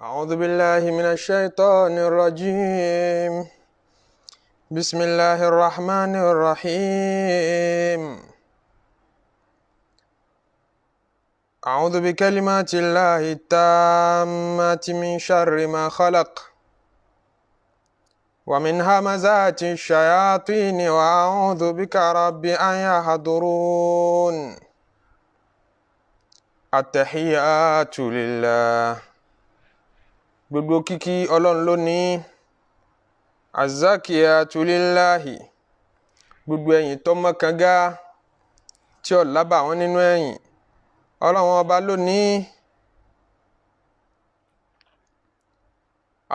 أعوذ بالله من الشيطان الرجيم. بسم الله الرحمن الرحيم. أعوذ بكلمات الله التامات من شر ما خلق ومن همزات الشياطين وأعوذ بك رب أن يحضرون. التحيات لله. Gbogbo kíkí Ọlọ́run ló ní. Azakiyatu lillahi. Gbogbo ẹ̀yìn tó mọ́ kànga tí ó lábà wọn nínú ẹ̀yìn Ọlọ́run ọba ló ní.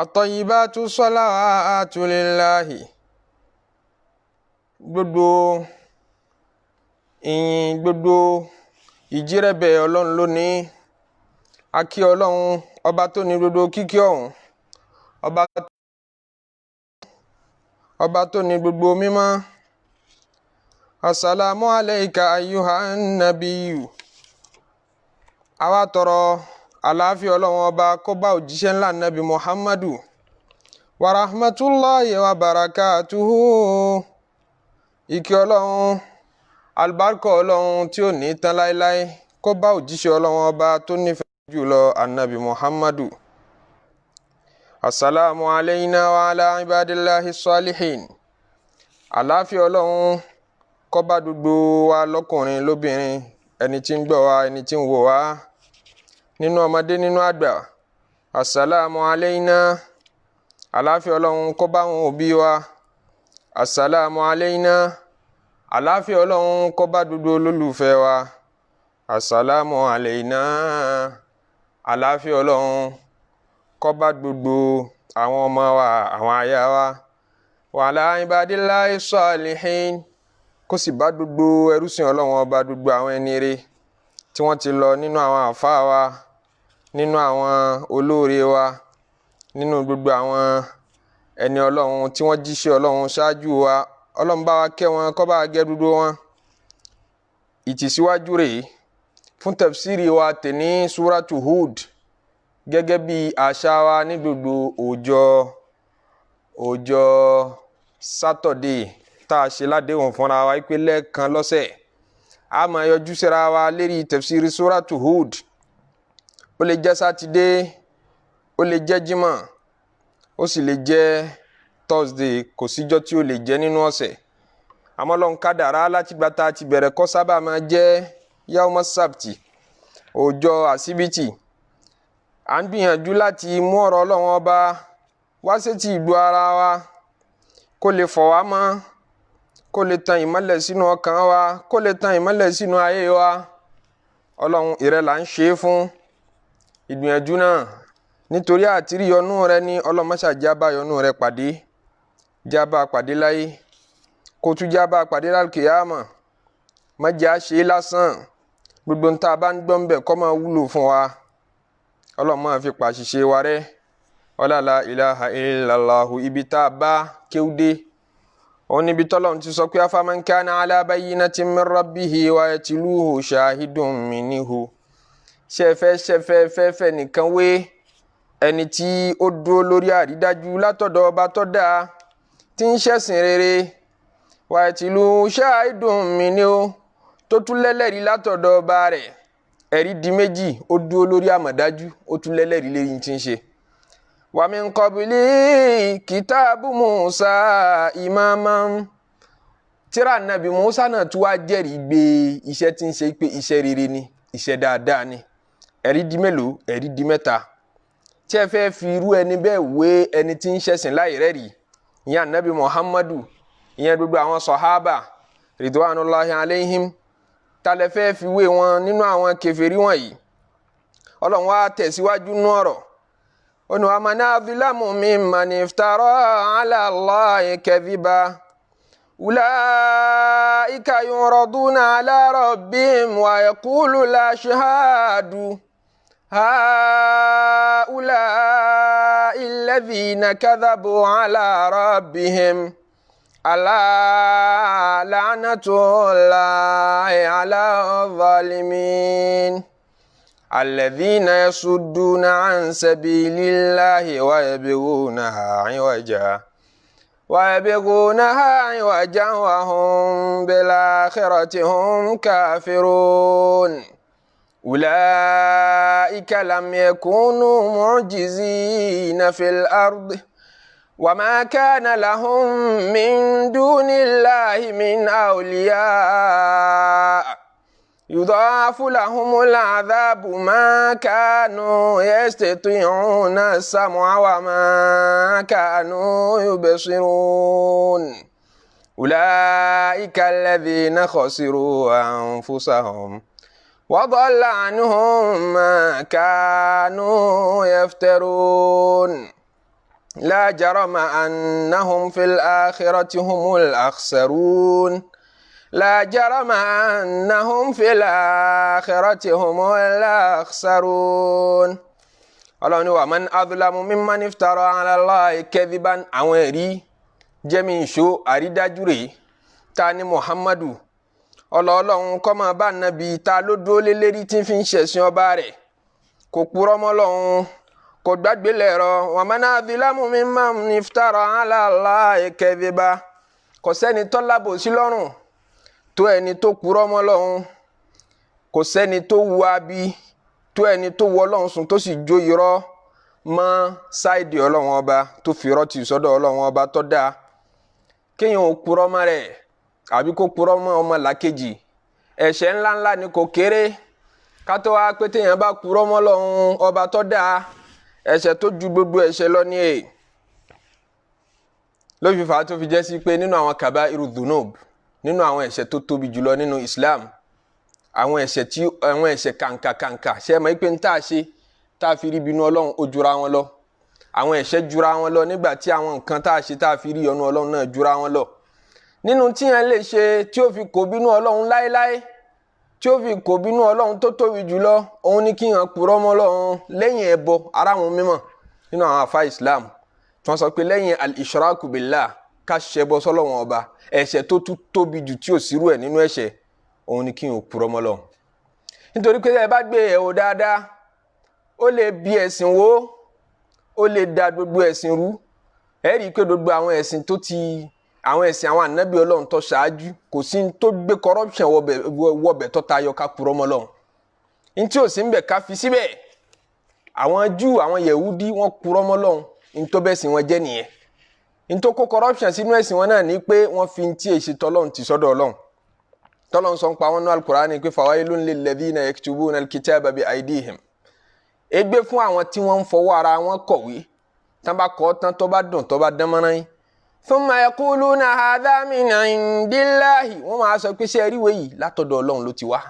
At-tayyibatu salawatu lillahi. Gbogbo ìyìn gbogbo ìjírẹ̀bẹ̀ Ọlọ́run ló ní. A kí Ọlọ́run ọba tó ní gbogbo kíkí ọ̀hún, ọba tó ní gbogbo mímọ́. Assalamu alayka ayyuhan nabiyyu. Àwa tọrọ àlàáfíà Ọlọ́run ọba kó bá òjíṣẹ́ ńlá nabi Muhammadu wa rahmatullahi wa barakatuhu. Ìkẹ́ Ọlọ́run, albarka Ọlọ́run tí ó ní tán láéláé kó bá òjíṣẹ́ Ọlọ́run ọba tó nífẹ̀ẹ́ jùlọ annabi Muhammadu. Assalamu alayna wa ala ibadillahi salihin. Àlàáfíà Ọlọ́run kó bá gbogbo wa lọ́kùnrin lóbìnrin, ẹni tí ń gbọ́ wa, ẹni tí ń wò wá, nínú ọmọdé nínú àgbà. Assalamu alayna. Àlàáfíà Ọlọ́run kó bá wọn òbí wa. Assalamu alayna. Àlàáfíà Ọlọ́run kó bá gbogbo olólùfẹ́ wa. Assalamu alayna. Àlàáfíà Ọlọ́run kó bá gbogbo àwọn ọmọ wa, àwọn aya wa. Wa ala ibadillahi salihin. Kó sì bá gbogbo ẹrúsìn Ọlọ́run ọba, gbogbo àwọn ẹni rere tí wọ́n ti lọ nínú àwọn àfáà wa, nínú àwọn olóore wa, nínú gbogbo àwọn ẹni Ọlọ́run tí wọ́n jíṣẹ́ Ọlọ́run ṣáájú wa. Ọlọ́run bá wa kẹ́ wọn, kó bá wa gẹ́ gbogbo wọn. Ìtìsíwájú rèé fún tafsiri wa tẹ̀ní Suratu Hud, gẹ́gẹ́ bí àṣà wa ní gbogbo ọjọ́ Saturday tá a ṣe ládéhùn fúnra wa pé lẹ́ẹ̀kan lọ́sẹ̀ a máa yọjú síra wa lérí tafsiri Suratu Hud. Ó lè jẹ́ sátidé, ó lè jẹ́ jímọ̀, ó sì lè jẹ́ Thursday. Kò síjọ́ tí ó lè jẹ́ nínú ọ̀sẹ̀. Àmọ́ Ọlọ́run kádàrá láti gbà tá a ti bẹ̀rẹ̀ kó sábà máa jẹ́ yawma sabti, ọjọ́ àsíbítì. À ń gbìyànjú láti mú ọ̀rọ̀ Ọlọ́run ọba wá sétí ìgbọ́ ara wa, kó lè fọ̀ wá mọ́, kó lè tan ìmọ́lẹ̀ sínú ọkàn wa, kó lè tan ìmọ́lẹ̀ sínú ayé wa. Ọlọ́run ìrẹ là ń ṣe é fún ìgbìyànjú náà, nítorí àtìrí yọ́nú rẹ ní. Ọlọ́run má ṣe já bá yọ́nú rẹ pàdé, já bá pàdé láyé, kó tún já bá pàdé lálùkìyámà. Má jẹ́ á ṣe é lásán. Gbogbo ń tá a bá ń gbọ́ ń bẹ̀ kó máa wúlò fún wa. Ọlọ́run máa fi pàṣìṣe wa rẹ́. Ọlá la ilaha illallahu. Ibi tá a bá kéwúdé òun níbi tọ́lọ́run ti sọ pé afaman kana ala bayyinatin min rabbihi wa yatluhu shahidun minhu. ṣẹfẹ́ nìkan wé ẹni tí ó dúró lórí àrídájú látọ̀dọ̀ ọba tó dáa, tí ń ṣẹ̀sìn rere. Wa yatluhu shahidun minhu, tó tún lẹ́lẹ́rìí látọ̀dọ̀ ọba rẹ̀. Ẹ̀rí di méjì, ó dúró lórí àmọ̀dájú, ó tún lẹ́lẹ́rìí lérí tí ń ṣe. Wa min qabli kitabu Musa imaman. Tírà Nabi Musa náà tún wá jẹ́rìí gbé iṣẹ́ tí ń ṣe pé iṣẹ́ rere ni, iṣẹ́ dáadáa ni. Ẹ̀rí di mélòó? Ẹ̀rí di mẹ́ta. Tí ẹ fẹ́ fi irú ẹni bẹ́ẹ̀ wé ẹni tí ń ṣẹ̀sìn láì rẹ́rìí, ìyẹn Nabi Muhammadu, ìyẹn gbogbo àwọn sọ̀hábà ridwanullahi alayhim, talẹ̀ fẹ́ fi wé wọn nínú àwọn kèfèrí wọ̀nyí. Ọlọ́run wá tẹ̀síwájú nú ọ̀rọ̀. Ó ní wa man adlamu mimman iftara ala Allahi kadhiba. Ulaika yuraduna ala rabbihim wa yaqulu la shahadu haula'i alladhina kadhabu ala rabbihim ala la'natullahi ala zalimin. الذين يصدون عن سبيل الله ويبغونها عوجا وهم بالآخرة هم كافرون أولئك لم يكونوا معجزين في الأرض وما كان لهم من دون الله من أولياء يضاعف لهم العذاب ما كانوا يستطيعون السمع وما كانوا يبصرون أولئك الذين خسروا أنفسهم وضل عنهم ما كانوا يفترون لا جرم أنهم في الآخرة هم الأخسرون لا جرم أنهم في الآخرة هم الأخسرون Ọlọ́run ní ومن أظلم ممن افترى على الله كذبا àwọn ẹ̀rí jẹ́mi ìṣó àrídájú rèé ta ni Muhammadu Ọlọ́run kó máa bá nàbí ta ló dúró lé lérí tí fi ń ṣẹ̀sìn ọba rẹ̀ kò purọ́ mọ́ Ọlọ́run kò gbàgbé lẹ́rọ ومن أظلم ممن افترى على الله كذبا kò sẹ́ni tó lábòsí lọ́rùn tó ẹni tó purọ́ mọ́ Ọlọ́run kò sẹ́ni tó wu abi tó ẹni tó wọ Ọlọ́run sùn tó sì jó irọ́ mọ́ sáìdì Ọlọ́run ọba tó fi irọ́ tì sọ́dọ̀ Ọlọ́run ọba tó dáa kéèyàn ò purọ́ mọ́ rẹ̀ àbí kó purọ́ mọ́ ọmọ làkejì ẹ̀ṣẹ̀ ńláńlá ni kò kéré ká tó wá pé téèyàn bá purọ́ mọ́ Ọlọ́run ọba tó dáa ẹ̀ṣẹ̀ tó ju gbogbo ẹ̀ṣẹ̀ lọ ní èè ló fi fà á tó fi jẹ́ sí pé nínú àwọn kabairu dhunub nínú àwọn ẹ̀ṣẹ̀ tó tóbi jùlọ nínú Islam àwọn ẹ̀ṣẹ̀ kàǹkà ṣe mọ̀ pé ń tá a ṣe tá a fi rí bínú Ọlọ́run ó jura wọn lọ àwọn ẹ̀ṣẹ̀ jura wọn lọ nígbà tí àwọn nǹkan tá a ṣe tá a fi rí ọ̀nà Ọlọ́run náà jura wọn lọ nínú tí yẹn lè ṣe tí ó fi kó bínú Ọlọ́run láéláé tí ó fi kó bínú Ọlọ́run tó tóbi jùlọ òun ni kí yẹn purọ́ mọ́ Ọlọ́run lẹ́yìn ẹbọ ara wọn mímọ́ nínú àwọn àfa Islam tí wọ́n sọ pé lẹ́yìn al-ishraku billah ká ṣẹbọ sọ́lọ́run ọba ẹ̀ṣẹ̀ tó tún tóbi jù tí ò sírú ẹ̀ nínú ẹ̀ṣẹ̀ òun ni kí n ò purọ́ mọ́ Ọlọ́run nítorí pé ẹ bá gbé ẹ̀wò dáadáa ó lè bí ẹ̀sìn wó ó lè da gbogbo ẹ̀sìn rú ẹ rí i pé gbogbo àwọn ẹ̀sìn àwọn ànábì Ọlọ́run tó ṣáájú kò sí tó gbé corruption wọbẹ̀ tó tayọ ká purọ́ mọ́ Ọlọ́run ní tí ò sí ń bẹ̀ ká fi síbẹ̀ àwọn Júù àwọn Yẹ̀húdí wọ́n purọ́ mọ́ Ọlọ́run ní tó bẹ́ẹ̀ sìn wọn jẹ́ nìyẹn ní tó kó corruption sínú ẹ̀sìn wọn náà ní pé wọ́n fi ń tí èsì tọ́lọ́run ti sọ́dọ̀ Ọlọ́run tọ́lọ́run sọ ń pa wọn ní al-Qur'an pé fawailun lilladhina yaktubuna al-kitaba bi aydihim ègbé fún àwọn tí wọ́n ń fọwọ́ ara wọn kọ̀wé tán bá kọ́ tán tó bá dùn tó bá dán mọ́rán yín thumma yaquluna hadha min indillahi wọ́n máa sọ pé ṣe rí ìwé yìí látọ̀dọ̀ Ọlọ́run ló ti wá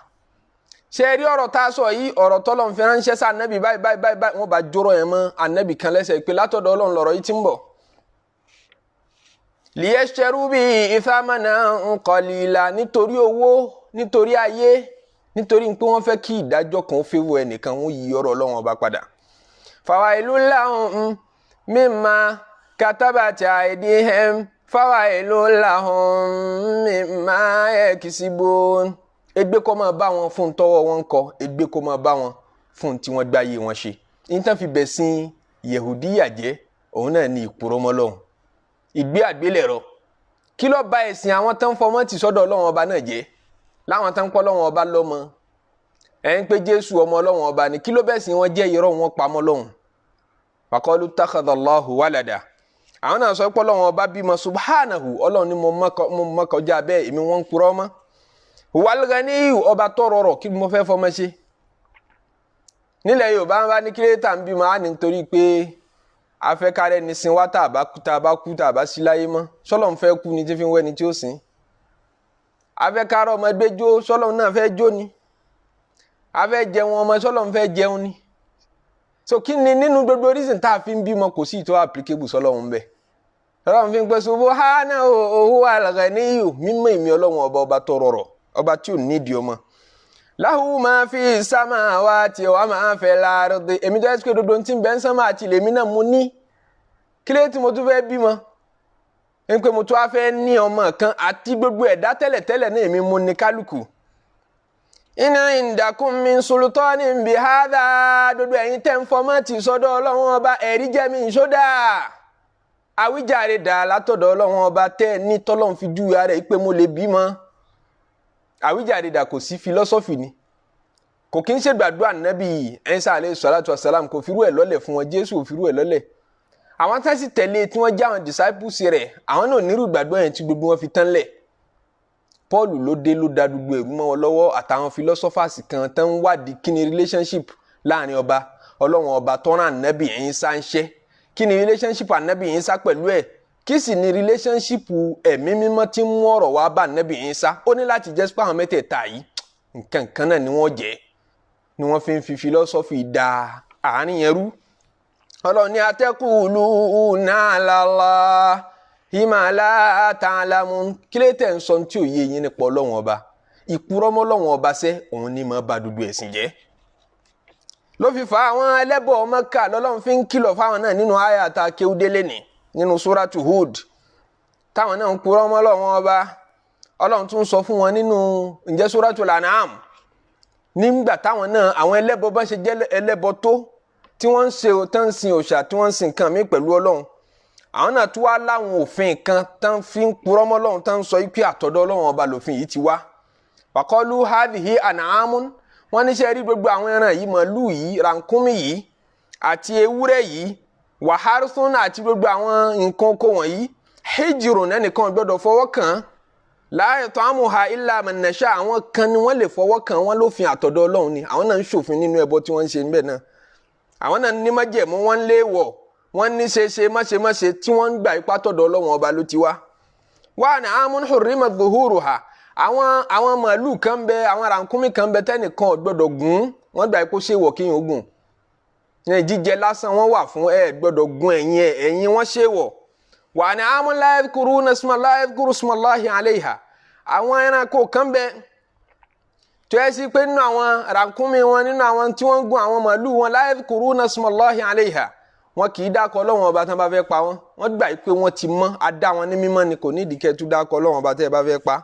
ṣe rí ọ̀rọ̀ tá a sọ yìí ọ̀rọ̀ tọ́lọ́run fi ránṣẹ́ sí ànábì báyìí wọ́n bá jóró yẹn mọ́ ànábì kan lẹ́sẹ̀ pé látọ̀dọ̀ Ọlọ́run lọ̀rọ̀ yìí ti ń bọ̀ liyashtaru bihi thamanan qalila nítorí owó nítorí ayé nítorí pé wọ́n fẹ́ kí ìdájọ́ kan fẹ́wọ́ ẹnìkan wọ́n yí ọ̀rọ̀ Ọlọ́run ọba padà fawailul lahum mimma katabat aydihim fawailul lahum mimma yaksibun ègbé kó máa bá wọn fún tọ́wọ́ wọn kọ ègbé kó máa bá wọn fún tí wọ́n gbáyé wọn ṣe nítorí fi bẹ̀ sin Yahudiya jẹ́ òun náà ní ìpurọ́ mọ́ Ọlọ́run ìgbé àgbélẹ̀rọ kí ló bà ẹ̀sìn àwọn tán fọmọ́ tì sọ́dọ̀ Ọlọ́run ọba náà jẹ́ láwọn tán pọ́ Ọlọ́run ọba lọ́mọ ẹ̀ ń pé Jésù ọmọ Ọlọ́run ọba ni kí ló bẹ́ẹ̀ sìn wọn jẹ́ irọ́ wọn pamọ́ Ọlọ́run waqalu takhadallahu walada àwọn náà sọ pé Ọlọ́run ọba bímọ subhanahu Ọlọ́run ni mo mọ́ kọjá bẹ́ẹ̀ èmi wọ́n ń purọ́ mọ́ wal ghaniyu ọba tó rọrọ̀ kí mo fẹ́ fọmọ ṣe nílẹ̀ Yorùbá ń bá ní kílẹ̀tà ń bímọ á ní nítorí pé afẹ́kárẹ́ ni sin wá tá a bá kú tá a bá sí láyé mọ́ sọ́lọ́run fẹ́ kú ni tí fi ń wẹ́ni tí ó sìn afẹ́kárẹ́ ọmọ ẹgbẹ́ jó sọ́lọ́run náà fẹ́ jó ni afẹ́ jẹun ọmọ sọ́lọ́run fẹ́ jẹun ni so kí ni nínú gbogbo reason tá a fi ń bímọ kò sí ìtọ́ applicable sọ́lọ́run bẹ́ẹ̀ sọ́lọ́run fi ń pẹ́ subhanahu huwal ghaniyyu mímọ́ ìmí Ọlọ́run ọba tó rọrọ̀ ọba tí ò nídìí ọmọ lahu ma fi samawati wa ma fil ardi èmi tó ẹ́sì pé dodo tí ń bẹ ń sánmà àti lèmi náà mo ní kílé tí mo tún fẹ́ bímọ ń pé mo tún wá fẹ́ ní ọmọ kan àti gbogbo ẹ̀dá tẹ́lẹ̀tẹ́lẹ̀ náà èmi mo ní kálukú Inna indakum min sultanin bihadha dodo ẹ̀yin tẹ́ ń fọmọ́tì sọ́dọ̀ Ọlọ́run ọba ẹ̀rí jẹ́ mi ìṣódà àwíjàre dà látọ̀dọ̀ Ọlọ́run ọba tẹ́ ní tọ́lọ́run fi júwe ara ẹ̀ pé mo lè bímọ àwíjàre dà kò sí philosophy ni kò kí ń ṣe gbàdúrà Nábì Ìsá alayhi salatu wassalam kò firú ẹ̀ lọ́lẹ̀ fún wọn Jésù ò firú ẹ̀ lọ́lẹ̀ àwọn tá sì tẹ̀lé tí wọ́n já àwọn disciples rẹ̀ àwọn náà nírú gbàdúrà yẹn tí gbogbo wọn fi tán lẹ̀ Paul ló dé ló da gbogbo ẹ̀rú mọ́ wọn lọ́wọ́ àtàwọn philosophers kan tán ń wádìí kí ni relationship láàrin ọba Ọlọ́run ọba tó rán Nábì Ìsá ń ṣe kí ni relationship Nábì Ìsá pẹ̀lú ẹ̀ kí sì ni relationship ẹ̀mí mímọ́ tí ń mú ọ̀rọ̀ wá bá Nábì Ìsá ó ní láti jẹ́ pé àwọn mẹ́tẹ̀ẹ̀ta yìí nǹkan kan náà ni wọ́n jẹ́ ni wọ́n fi ń fi philosophy da àárín yẹn rú Ọlọ́run ní ataquluna ala Allahi ma la ta'lamun kílẹ̀ tẹ̀ ń sọ tí ò yé yín nípa Ọlọ́run ọba ìpurọ́mọ́ Ọlọ́run ọba sẹ́ òun ní máa ba dúdú ẹ̀sìn jẹ́ ló fi fa àwọn ẹlẹ́bọ Mẹ́kà lọ́lọ́run fi ń kìlọ̀ fáwọn náà nínú àyà tá kéwúdélé ní nínú Surat Hud táwọn náà ń purọ́mọ́ Ọlọ́run ọba Ọlọ́run tún sọ fún wọn nínú ǹjẹ́ Suratul An'am nígbà táwọn náà àwọn ẹlẹ́bọ bá ṣe jẹ́ ẹlẹ́bọ tó tí wọ́n ń ṣe tán ń sin òòṣà tí wọ́n ń sin nǹkan mí pẹ̀lú Ọlọ́run àwọn náà tún wá láwọn òfin kan tán fi ń purọ́mọ́ Ọlọ́run tán ń sọ pé àtọ̀dọ̀ Ọlọ́run ọba lòfin yìí ti wá waqalu hadhihi an'amun wọ́n níṣẹ́ rí gbogbo àwọn ẹran yìí màálù yìí rànkúnmí yìí àti ewúrẹ́ yìí wa harthun àti gbogbo àwọn nǹkan oko wọ̀nyí hijrun ẹnìkan gbọ́dọ̀ fọwọ́ kàn la yat'amuha illa man nasha àwọn kan ni wọ́n lè fọwọ́ kàn wọ́n lófin àtọ̀dọ̀ Ọlọ́run ni àwọn náà ń ṣòfin nínú ẹbọ tí wọ́n ń ṣe níbẹ̀ náà àwọn náà ní májẹ̀mú wọ́n ń léèwọ̀ wọ́n ní ṣeṣe máṣemáṣe tí wọ́n ń gbà ipá tọ̀dọ̀ Ọlọ́run ọba ló ti wá wa an'amun hurrimat dhuhuruha àwọn màálù kan bẹ àwọn rànkúnmí kan bẹ tẹ́nìkan ò gbọ́dọ̀ gún wọ́n gbà ipò ṣe wọ̀ kéèyàn gùn ní jíjẹ lásán wọ́n wà fún ẹ gbọ́dọ̀ gún ẹ̀yìn wọ́n ṣe wọ̀ wa an'amun la yadhkuruna ismallahi alayha àwọn ẹranko kan bẹ tó yẹ sí pé nínú àwọn rànkúnmí wọn nínú àwọn tí wọ́n gún àwọn màálù wọn la yadhkuruna ismallahi alayha wọn kì í dákọ Ọlọ́run ọba tán bá fẹ́ pa wọ́n gbà pé wọ́n ti mọ́ adá wọn ní mímọ́ ni kò ní ìdíkẹ́ tún dákọ Ọlọ́run ọba tẹ́ bá fẹ́ pa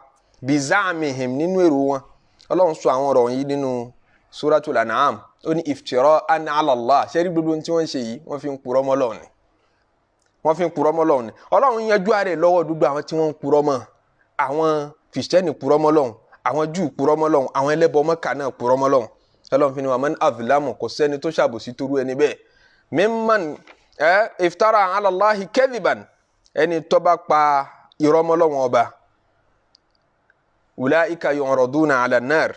bizamihim nínú èrò wọn Ọlọ́run sọ àwọn ọ̀rọ̀ yìí nínú Suratul An'am ó ní iftira'an 'ala Allah ṣẹ́rí gbogbo tí wọ́n ń ṣe yìí wọ́n fi ń purọ́ mọ́ Ọlọ́run ni Ọlọ́run yanjú ààrẹ lọ́wọ́ gbogbo àwọn tí wọ́n ń purọ́ mọ́ àwọn Kristẹni purọ́ mọ́ Ọlọ́run àwọn Júù purọ́ mọ́ Ọlọ́run àwọn ẹlẹ́bọ Mẹ́kà náà purọ́ mọ́ Ọlọ́run Ọlọ́run fi ni wa man azlamu kò sẹ́ni tó ṣàbòsí torú ẹni bẹ́ẹ̀ mimman iftara 'ala Allahi kadhiban ẹni tó bá pa irọ́ mọ́ Ọlọ́run ọba ulaika yu'raduna 'ala an-nar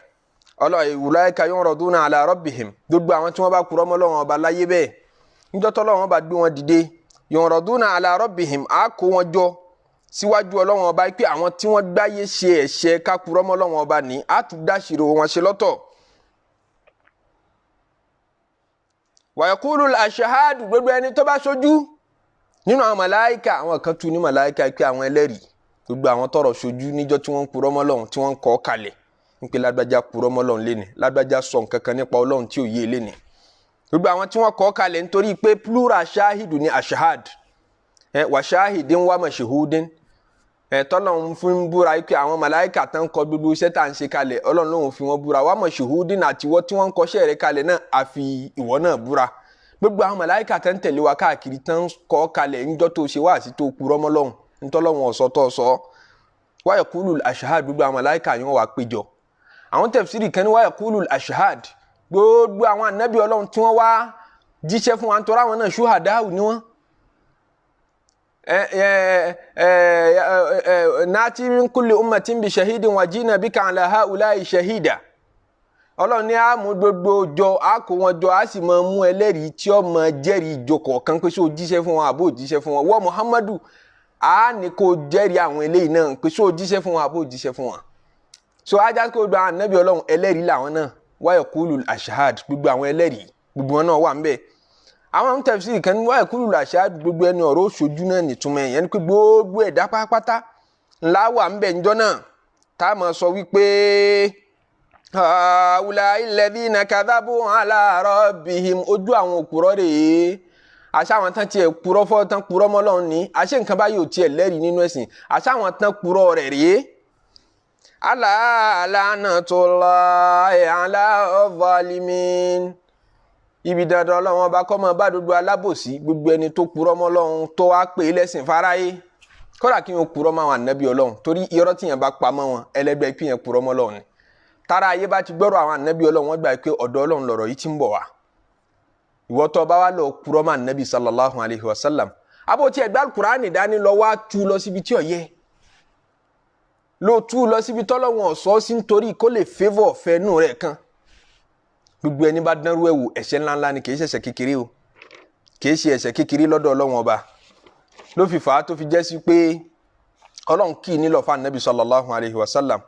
ulaika yu'raduna 'ala rabbihim gbogbo àwọn tí wọ́n bá purọ́ mọ́ Ọlọ́run ọba láyé bẹ́ẹ̀ níjọ́ tọ́lọ́run bá gbé wọn dìde yu'raduna 'ala rabbihim á kó wọn jọ síwájú Ọlọ́run ọba pé àwọn tí wọ́n gbáyé ṣe ẹ̀ṣẹ̀ ká purọ́ mọ́ Ọlọ́run ọba ní á tún dáṣìrò wọn ṣe lọ́tọ̀ wa yaqulu al-ashhadu gbogbo ẹni tó bá ṣojú nínú àwọn màláíkà àwọn kan tún ní màláíkà pé àwọn ẹlẹ́rìí gbogbo àwọn tọrọ ṣojú níjọ́ tí wọ́n ń purọ́ mọ́ Ọlọ́run tí wọ́n ń kọ́ kalẹ̀ ń pe lágbájá purọ́ mọ́ Ọlọ́run léni lágbájá sọ nǹkan kan nípa Ọlọ́run tí ò yé léni gbogbo àwọn tí wọ́n kọ́ kalẹ̀ nítorí pé plural ṣáhìdù ní ashahad wa ṣáhìdín wa mashhudin tọ́lọ́run fún búra pé àwọn màláíkà tán kọ gbogbo iṣẹ́ tá à ń ṣe kalẹ̀ Ọlọ́run lòun fi wọ́n búra wa mashhudin àti ìwọ tí wọ́n ń kọ́ṣẹ́ rẹ̀ kalẹ̀ náà àfi ìwọ náà búra gbogbo àwọn màláíkà tán tẹ̀lé wa káàkiri tán kọ́ kalẹ̀ ńjọ́ tó ṣe wá sí tó purọ́ mọ́ Ọlọ́run ntọ́lọ́run ọ̀sọ́ tó sọ wa yaqulul ashhad gbogbo àwọn màláíkà yẹn wà péjọ àwọn tafsiri kan ní wa yaqulul ashhad gbogbo àwọn ànábì Ọlọ́run tí wọ́n wá jíṣẹ́ fún wa nítorí àwọn náà ṣuhadā'u ni wọ́n nati min kulli ummatin bi shahidin wa jina bika ala ha'ula'i shahida Ọlọ́run ní a mú gbogbo jọ a kó wọn jọ a sì máa mú ẹlẹ́rìí tí ó máa jẹ́rìí ìjọ kọ̀ọ̀kan pé ṣé o jíṣẹ́ fún wọn àbó jíṣẹ́ fún wọn wọ́n Muhammadu a ní kó jẹ́rìí àwọn eléyìí náà pé ṣé o jíṣẹ́ fún wọn àbó jíṣẹ́ fún wọn so ajá kó gba ànábì Ọlọ́run ẹlẹ́rìí làwọn náà wa yaqulul ashhad gbogbo àwọn ẹlẹ́rìí gbogbo wọn náà wà ń bẹ̀ àwọn tafsiri kan wa yaqulul ashhad gbogbo ẹni ọ̀rọ̀ ṣojú náà nìtumọ̀ yẹn ni pé gbogbo ẹ̀dá pátápátá ńlá wà ń bẹ̀ ńjọ́ náà tá a máa sọ wípé haulai alladhina kadhabu ala rabbihim ojú àwọn òpùrọ́ rèé àṣà àwọn tán tiẹ̀ purọ́ fọ́ tán purọ́ mọ́ Ọlọ́run ní àṣẹ nǹkan báyìí ò tiẹ̀ lẹ́rìí nínú ẹ̀sìn àṣà àwọn tán purọ́ rẹ̀ rèé ala la'natullahi ala zalimin. Ibi dandan Ọlọ́run ọba kó máa bá gbogbo alábòsí, gbogbo ẹni tó purọ́ mọ́ Ọlọ́run tó wá pè lẹ́sìn fáráyé. Kódà kí wọ́n purọ́ mọ́ àwọn ànábì Ọlọ́run, torí irọ́ tí yẹn bá pa mọ́ wọn ẹlẹ́gbẹ́ pé yẹn purọ́ mọ́ Ọlọ́run ni. Tára ayé bá ti gbọ́rọ̀ àwọn ànábì Ọlọ́run, wọ́n gbà pé ọ̀dọ̀ Ọlọ́run lọ̀rọ̀ yìí ti ń bọ̀ wá. Ìwọ tó bá wá lọ purọ́ mọ́ ànábì sallallahu alayhi wa sallam, abo tí ẹgbẹ́ Al-Qur'ani dání lọ wá tú lọ síbi tí ó yẹ. Ló tú lọ síbi tọ́lọ́run ọ̀sọ́ sí nítorí kó lè favour fẹ́nu rẹ̀ kan. Gbogbo ẹni bá dánrú ẹ̀ wò ẹ̀ṣẹ̀ ńláńlá ni, kì í ṣe ẹ̀ṣẹ̀ kékeré o, kì í ṣe ẹ̀ṣẹ̀ kékeré lọ́dọ̀ Ọlọ́run ọba. Ló fi fà á tó fi jẹ́ sí pé Ọlọ́run kì í nílò fún ànábì sallallahu alayhi wa sallam,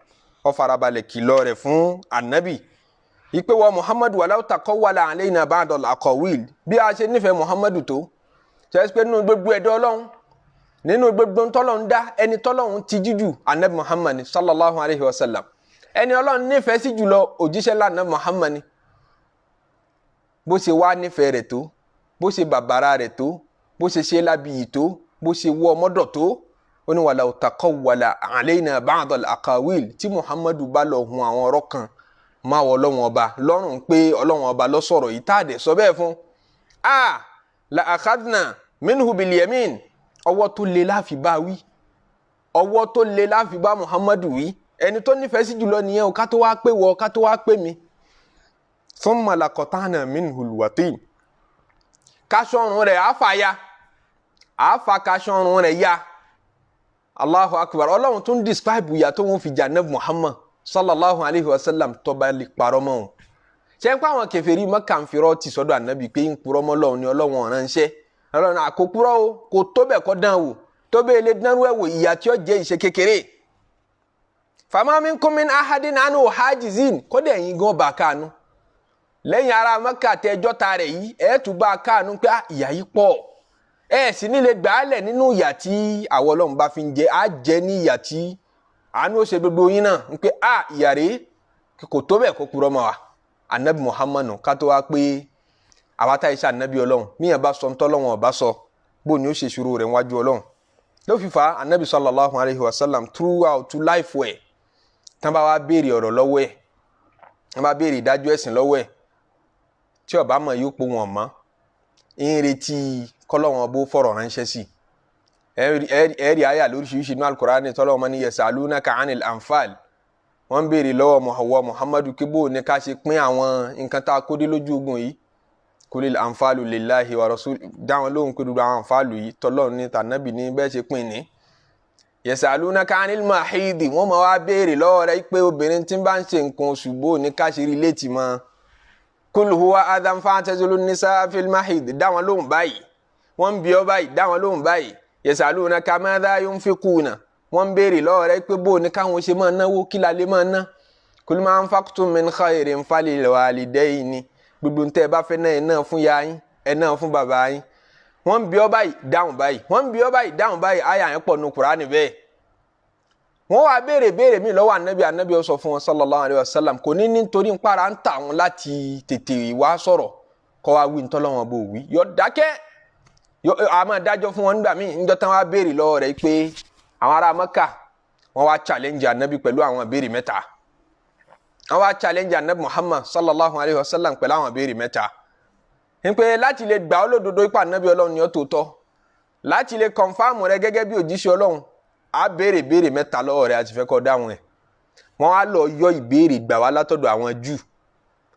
ó farabalẹ̀ kìlọ̀ rẹ̀ fún ànábì ìpè wa Muhammadu walau taqawwala alayna ba'd al-aqawil. Bí a ṣe nífẹ̀ẹ́ Muhammadu tó ṣe pé nínú gbogbo ẹ̀dọ́ Ọlọ́run, nínú gbogbo tọ́lọ́run dá, ẹni tọ́lọ́run ti jíjù ànábì Muhammad sallallahu alayhi wa sallam. Ẹni Ọlọ́run nífẹ̀ẹ́ sí jùlọ òjíṣẹ́ ńlá ànábì Muhammad. Bó ṣe wá nífẹ̀ẹ́ rẹ̀ tó, bó ṣe bàbàrà rẹ̀ tó, bó ṣe lábìyì tó, bó ṣe wọ ọmọdọ̀ tó, ó ní walau taqawwala alayna ba'd al-aqawil. Tí Muhammadu bá lọ hun àwọn ọ̀rọ̀ kan máa wọ Ọlọ́run ọba lọ́rùn pé Ọlọ́run ọba ló sọ̀rọ̀ yìí, tá a dẹ̀ sọ bẹ́ẹ̀ fún. La akhadna minhu bil yamin. Ọwọ́ tó le láfi bá wí, ọwọ́ tó le láfi bá Muhammadu wí. Ẹni tó nífẹ̀ẹ́ sí jùlọ nìyẹn o, ká tó wá pé wọ, ká tó wá pé mi. Thumma laqata'na minhu al-watin. Kaṣọ́run rẹ̀ àfàya, àfà kaṣọ́run rẹ̀ ya. Allahu akbar. Ọlọ́run tún describe ìyà tó wọ́n fi jà Ànábì Muhammad sallallahu alayhi wa sallam tó bá lè parọ́ mọ́ wọn. Ṣé ń pa àwọn kèfèrí Mẹ́kà ń firọ́ ti sọ́dọ̀ ànábì pé ń purọ́ mọ́ Ọlọ́run ni Ọlọ́run ránṣẹ́. Ọlọ́run àkókúrọ́ o, kò tó bẹ̀ kọ́ dán wò, tó bẹ́ẹ̀ lè dánrú ẹ̀ wò, ìyà tí ó jẹ́ ìṣe kékeré. Fama minkum min ahadin anhu hajizin. Kódà ẹ̀yin gan bá káànú. Lẹ́yìn ara Mẹ́kà tẹ́jọ́ ta rẹ̀ yìí, ẹ̀ tún bá káànú pé ìyà yìí pọ̀. Ẹ̀ sì nílé gbàálẹ̀ nínú ìyà tí àwọn Ọlọ́run bá fi ń jẹ, á jẹ ní ìyà tí àánú ó ṣe gbogbo yín náà ń pé ìyà rèé kò tó bẹ́ẹ̀ kó purọ́ mọ́ wa. Ànábì Muhammadu ká tó wá pé àwa tá iṣẹ́ ànábì Ọlọ́run, míyàn bá sọ ntọ́ Ọlọ́run ọba sọ, bó ni ó ṣe ṣòro rẹ̀ wájú Ọlọ́run. Ló fi fa ànábì sallallahu alayhi wa sallam throughout to life ẹ̀, tán bá wá béèrè ọ̀rọ̀ lọ́wọ́ ẹ̀, tán bá béèrè ìdájọ́ ẹ̀sìn lọ́wọ́ ẹ̀, tí ó bá mọ̀ yóò po wọn mọ́, ń retí k'Ọlọ́run bó fọ̀rọ̀ ránṣẹ́ sí. Ẹ̀rí àyà lóríṣiríṣi nínú Al-Qur'ani tọ́lọ́run ní yasalunaka anil anfal. Wọ́n béèrè lọ́wọ́ Muhammadu kí bó ní ká ṣe pín àwọn nǹkan tá a kó dé lójú ogun yìí. Kulil anfalu lillahi wa rasul. Dáwọn lóhùn pé gbogbo àwọn anfalu yìí tọ́lọ́run ní tànábì ní bẹ́ẹ̀ ṣe pín ní. Yasalunaka anil mahidi. Wọ́n máa wá béèrè lọ́wọ́ rẹ̀ pé obìnrin tí ń bá ń ṣe nǹkan oṣù bó ní ká ṣe rí létí mọ́. Kul huwa adhan fa'tazilun nisaa fil mahid. Dáwọn lóhùn báyìí. Wọ́n bi ọ́ báyìí, dáwọn lóhùn báyìí. Yasalunaka madha yunfiquna. Wọ́n béèrè lọ́wọ́ rẹ̀ pé bó ní káwọn ṣe máa náwó, kí la lè máa ná. Kul ma anfaqtum min khairin falil walidayni. Gbogbo ntẹ́ bá fẹ́ náà ẹ̀ náà fún ya yín, ẹ̀ náà fún bàbá yín. Wọ́n bi ọ́ báyìí, dáhùn báyìí. Wọ́n bi ọ́ báyìí, dáhùn báyìí. Àyà yẹn pọ̀ nínú Qur'ani bẹ́ẹ̀. Wọ́n wá béèrè mi lọ́wọ́ ànábì ó sọ fún wọn sallallahu alayhi wa sallam. Kò ní nítorí ń para ń tà wọn láti tètè wá sọ̀rọ̀ kọ́ wá wí ntọ́lọ́wọ́n bò wí. Yọ dákẹ́. A máa dájọ́ fún wọn nígbà míì níjọ́ tán wá béèrè lọ́wọ́ rẹ̀ pé àwọn ará Mẹ́kà wọ́n wá challenge ànábì pẹ̀lú àwọn béèrè mẹ́ta. Wọ́n wá challenge ànábì Muhammad sallallahu alayhi wa sallam pẹ̀lú àwọn béèrè mẹ́ta. Ń pé láti lè gbà ọ́ lódodo ipá ànábì Ọlọ́run ni ó tòótọ́, láti lè confirm rẹ gẹ́gẹ́ bí òjíṣẹ́ Ọlọ́run, á béèrè mẹ́ta lọ́wọ́ rẹ̀ àti fẹ́ kó dáhùn ẹ̀. Wọ́n á lọ yọ ìbéèrè gbà wá látọ̀dọ̀ àwọn Júù.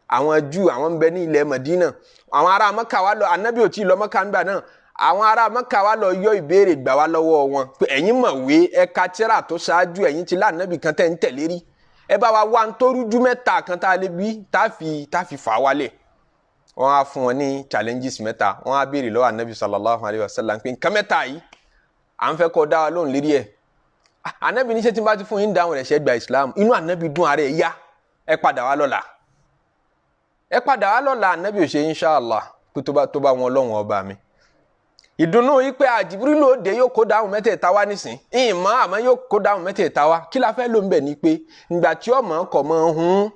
Àwọn ń bẹ ní ilẹ̀ Mẹdínà. Àwọn ará Mẹ́kà wá lọ, ànábì ò tí ì lọ Mẹ́kà nígbà náà. Àwọn ará Mẹ́kà wá lọ yọ ìbéèrè gbà wá lọ́wọ́ wọn pé ẹ̀yin mọ̀wé ẹ̀ka tírà tó ṣáájú, ẹ̀yin ti lánàbì kan tẹ́ ń tẹ̀lé rí. Ẹ bá wa wá ń tó rújú mẹ́ta kan tá a lè bí tá fi fà wálẹ̀. Wọ́n á fún wọn ní challenges mẹ́ta. Wọ́n á béèrè lọ́wọ́ ànábì sallallahu alayhi wa sallam pé nǹkan mẹ́ta yìí à ń fẹ́ kó dá wa lóhùn lérí ẹ̀. Ànábì ní ṣé tí n bá ti fún yín dáhùn rẹ̀ ṣẹ́ gba Islam. Inú ànábì dùn ara ẹ̀ yá. Ẹ padà wá lọ́la. Ànábì ò ṣe inshallah pé tó bá wọn Ọlọ́run ọba mi. Ìdùnnú yìí pé Jibril lóde yóò kó dáhùn mẹ́tẹ̀ẹ̀ta wá nísìn. Àmọ́ yóò kó dáhùn mẹ́tẹ̀ẹ̀ta wá. Kí la fẹ́ ló ń bẹ̀ ni pé ìgbà tí ọmọ ọkọ̀ mọ́ hún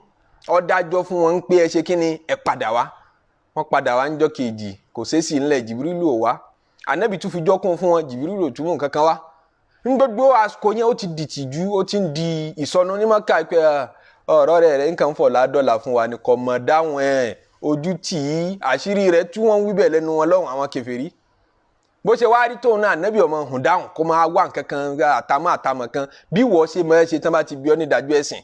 ó dájọ́ fún wọn pé ẹ ṣe kí ni ẹ padà wá. Wọ́n padà wá níjọ́ kejì, kò sésì ńlẹ̀, Jibril ló wá. Ànábì tún fi jọ́kùn fún wọn, Jibril ló tún mú nǹkan kan wá. gbogbo àsìkò yẹn ó ti di tìjú ó ti ń di ìsọnù ní Mákà pé ọ̀rọ̀ rẹ̀ nǹkan fọ̀ ládọ́là fún wa ni kò mọ̀ dáhùn ẹ̀ ojú tì í àṣírí rẹ̀ tí wọ́n ń wí bẹ̀ lẹ́nu wọn lọ́hùn àwọn kèfèrí bó ṣe wá rí tóun náà ànábì ọmọ hùn dáhùn kó máa wá nǹkan kan àtàmọ̀ kan bí wọ́n ṣe máa ṣe tán bá ti bí ọ́ ní ìdájọ́ ẹ̀sìn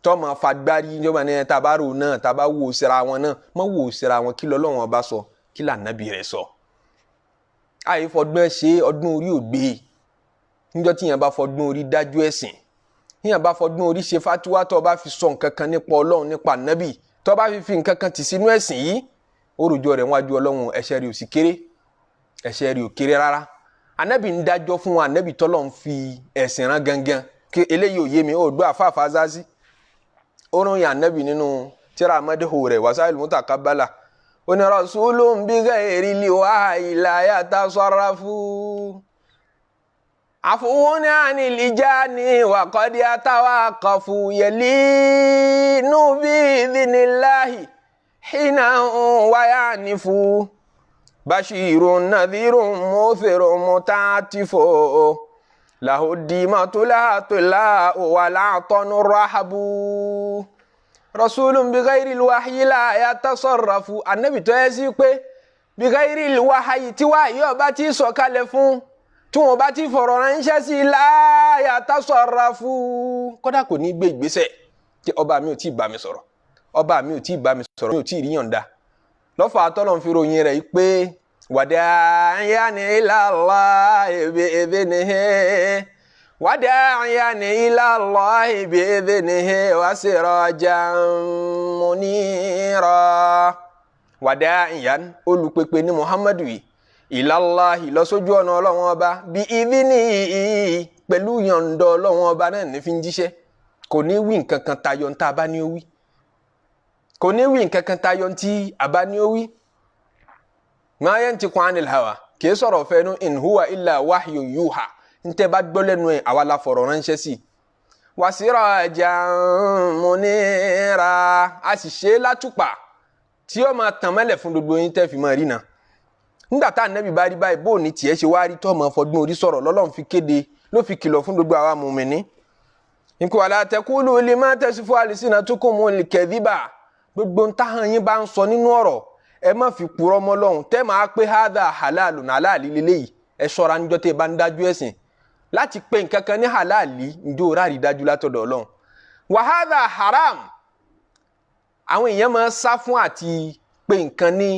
tó máa fagbárí ìjọba ní tabarò náà tabá wò síra wọn náà mọ́ wò síra wọn kí lọ́lọ́wọ́n bá sọ kí lànàbì rẹ̀ sọ. àyè fọdún ṣe ọdún orí ògbé níjọ́ tí yẹn bá fọdún orí dájú ẹ̀sìn yẹn bá fọdún orí ṣe fatiwa tó bá fi sọ nǹkan kan nípa Ọlọ́run nípa ànábì tó bá fi nǹkan kan tì sínú ẹ̀sìn yìí orújọ rẹ̀ wájú Ọlọ́run ẹ̀ṣẹ̀ rẹ̀ ò sì kéré ẹ̀ṣẹ̀ rẹ̀ ò kéré rárá ànábì ń dájọ́ fún wa ànábì tọ́lọ́ ń fi ẹ̀sìn rán gangan kí eléyìí ò yé mi ó gbọ́ àfáàfáà zazi orun ya ànábì nínú tírà amadihu rẹ̀ wasail mutakabala oní rasulun bi ghairi liwahyi la yatasarrafu afuwuni ani lijani wa qad yatawaqafu yalinu bi idhnillahi hina wa yanifu bashirun nadhirun muthirun mutatifu lahu dimatu la walatonu rahabu rasulun bi ghairi alwahyi la yatasarrafu anabi tó yẹ sí pé bi ghairi alwahyi tí wá yó bá ti sọ̀kalẹ̀ fún tí wọ́n bá ti fọ̀rọ̀ ránṣẹ́ sí la yatasarrafu kódà kò ní gbé ìgbésẹ̀ tí ọba mi ò tí bá mi sọ̀rọ̀ ọba mi ò tí bá mi sọ̀rọ̀ mi ò tí rí yọ̀ǹda lọ́fà atọ́lọ́n fi ròyìn rẹ̀ pé وداعيا إلى الله بإذنه وداعيا إلى الله بإذنه وسراجا منيرا وداعيا olùpèpè ní Muhammadu إلى الله lọ sójú ọ̀nà Ọlọ́run Ọba بإذنه pẹ̀lú yọ̀ǹda Ọlọ́run Ọba náà ní fi ń jíṣẹ́ kò ní wí nǹkan kan tayọ ntá bá ní ó wí kò ní wí nǹkan kan tayọ ntí àbá ní ó wí. ma yantiqu anil hawa kìí sọ̀rọ̀ fẹ́nu in huwa illa wahyu yuha ntẹ́ bá gbọ́ lẹ́nu ẹ̀ àwa la fọ̀rọ̀ ránṣẹ́ sí. wa sirajan munira a sì ṣe látùpà tí ó máa tàn mọ́lẹ̀ fún gbogbo yín tẹ́ fi máa rí náà. nígbà tá ànábì bá rí báyìí bó ní tiẹ̀ ṣe wá rí tó máa fọdún orí sọ̀rọ̀ lọ́lọ́run fi kéde ló fi kìlọ̀ fún gbogbo àwa mùmínì. nkú wala taqulu lima tasifu alsinatukumul kadhiba gbogbo ntàhàn yín bá ń sọ nínú ọ̀rọ̀ ẹ má fi purọ́ mọ́ Ọlọ́hun tẹ́ máa pé hadha halalun halali lélẹ́yìí ẹ ṣọ́ra níjọ́ tẹ́ bá ń dájú ẹ̀sìn láti pé nǹkan kan ní halali ǹjẹ́ ó rárí dájú látọ̀dọ̀ Ọlọ́hun wa hadha haram àwọn èèyàn máa sá fún àti pé nǹkan ní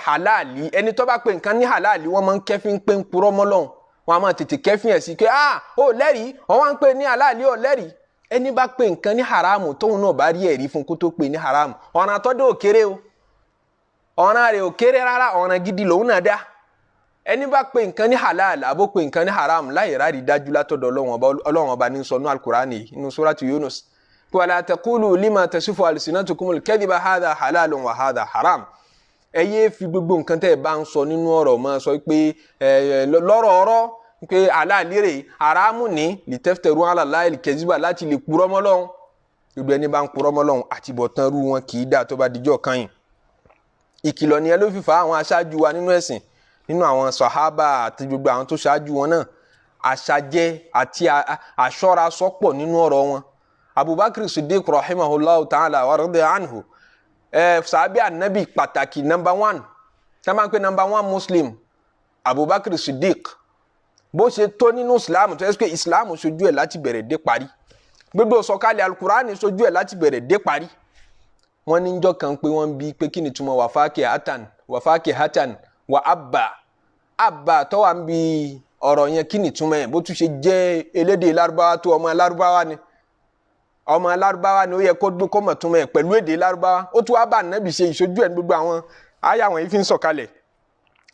halali ẹni tó bá pé nǹkan ní halali wọ́n máa ń kẹ́fín pé ń purọ́ mọ́ Ọlọ́hun wọ́n á máa tètè kẹ́fín ẹ̀ sí pé ó lẹ́rìí wọ́n wá ń pè ní halali ó lẹ́rìí ẹni bá pé nǹkan ní haramu tóun náà bá rí ẹ̀rí fún kó tó pè ní haramu ọ̀nà àtọ́dọ̀ òkèrè o ọ̀nà rẹ̀ ò kéré rárá ọ̀nà gidi lòun náà dá ẹni bá pè nǹkan ní halal àbó pè nǹkan ní haram láyé rárí dájú látọ̀dọ̀ Ọlọ́run Ọba ní sọnú al-Qur'ani inú suratu Yunus wala taqulu lima tasifu alsinatukumul kadhiba hadha halalun wa hadha haram ẹ yé fi gbogbo nǹkan tẹ́ ẹ bá ń sọ nínú ọ̀rọ̀ máa sọ pé lọ́rọ̀ ọ̀rọ̀ pé aláàlérè haramu ní litaftaru ala Allahi al-kadhiba láti lè purọ́ mọ́ Ọlọ́run gbogbo ẹni bá ń purọ́ mọ́ Ọlọ́run àtibọ̀tán rú wọn kì í dá tó bá dijọ́ kan yìí. ìkìlọ̀ ni ẹ ló fi fa àwọn aṣáájú wa nínú ẹ̀sìn nínú àwọn sàhábà àti gbogbo àwọn tó ṣáájú wọn náà àṣàjẹ àti àṣọ́ra sọ́pọ̀ nínú ọ̀rọ̀ wọn. Abubakar Siddiq rahimahullahu ta'ala wa radiya anhu sàábì ànábì pàtàkì number one tá máa ń pè number one muslim Abubakar Siddiq bó ṣe tó nínú islam tó yẹ pé islam ṣojú ẹ̀ láti bẹ̀rẹ̀ dé parí gbogbo sọ̀kalẹ̀ alukurani ṣojú ẹ̀ láti bẹ̀rẹ̀ dé parí. wọ́n ní njọ́ kan pé wọ́n bí pé kí ni túmọ̀ wàfáàkì hatan wà abba tó wà ń bi ọ̀rọ̀ yẹn kí ni túmọ̀ ẹ̀ bó tún ṣe jẹ́ elédè lárúbáwá tó ọmọ lárúbáwá ni ó yẹ kó mọ̀ túmọ̀ ẹ̀ pẹ̀lú èdè lárúbáwá ó tún wá bá ànábì ṣe ìṣojú ẹ̀ gbogbo àwọn àyà wọn yìí fi ń sọ̀kalẹ̀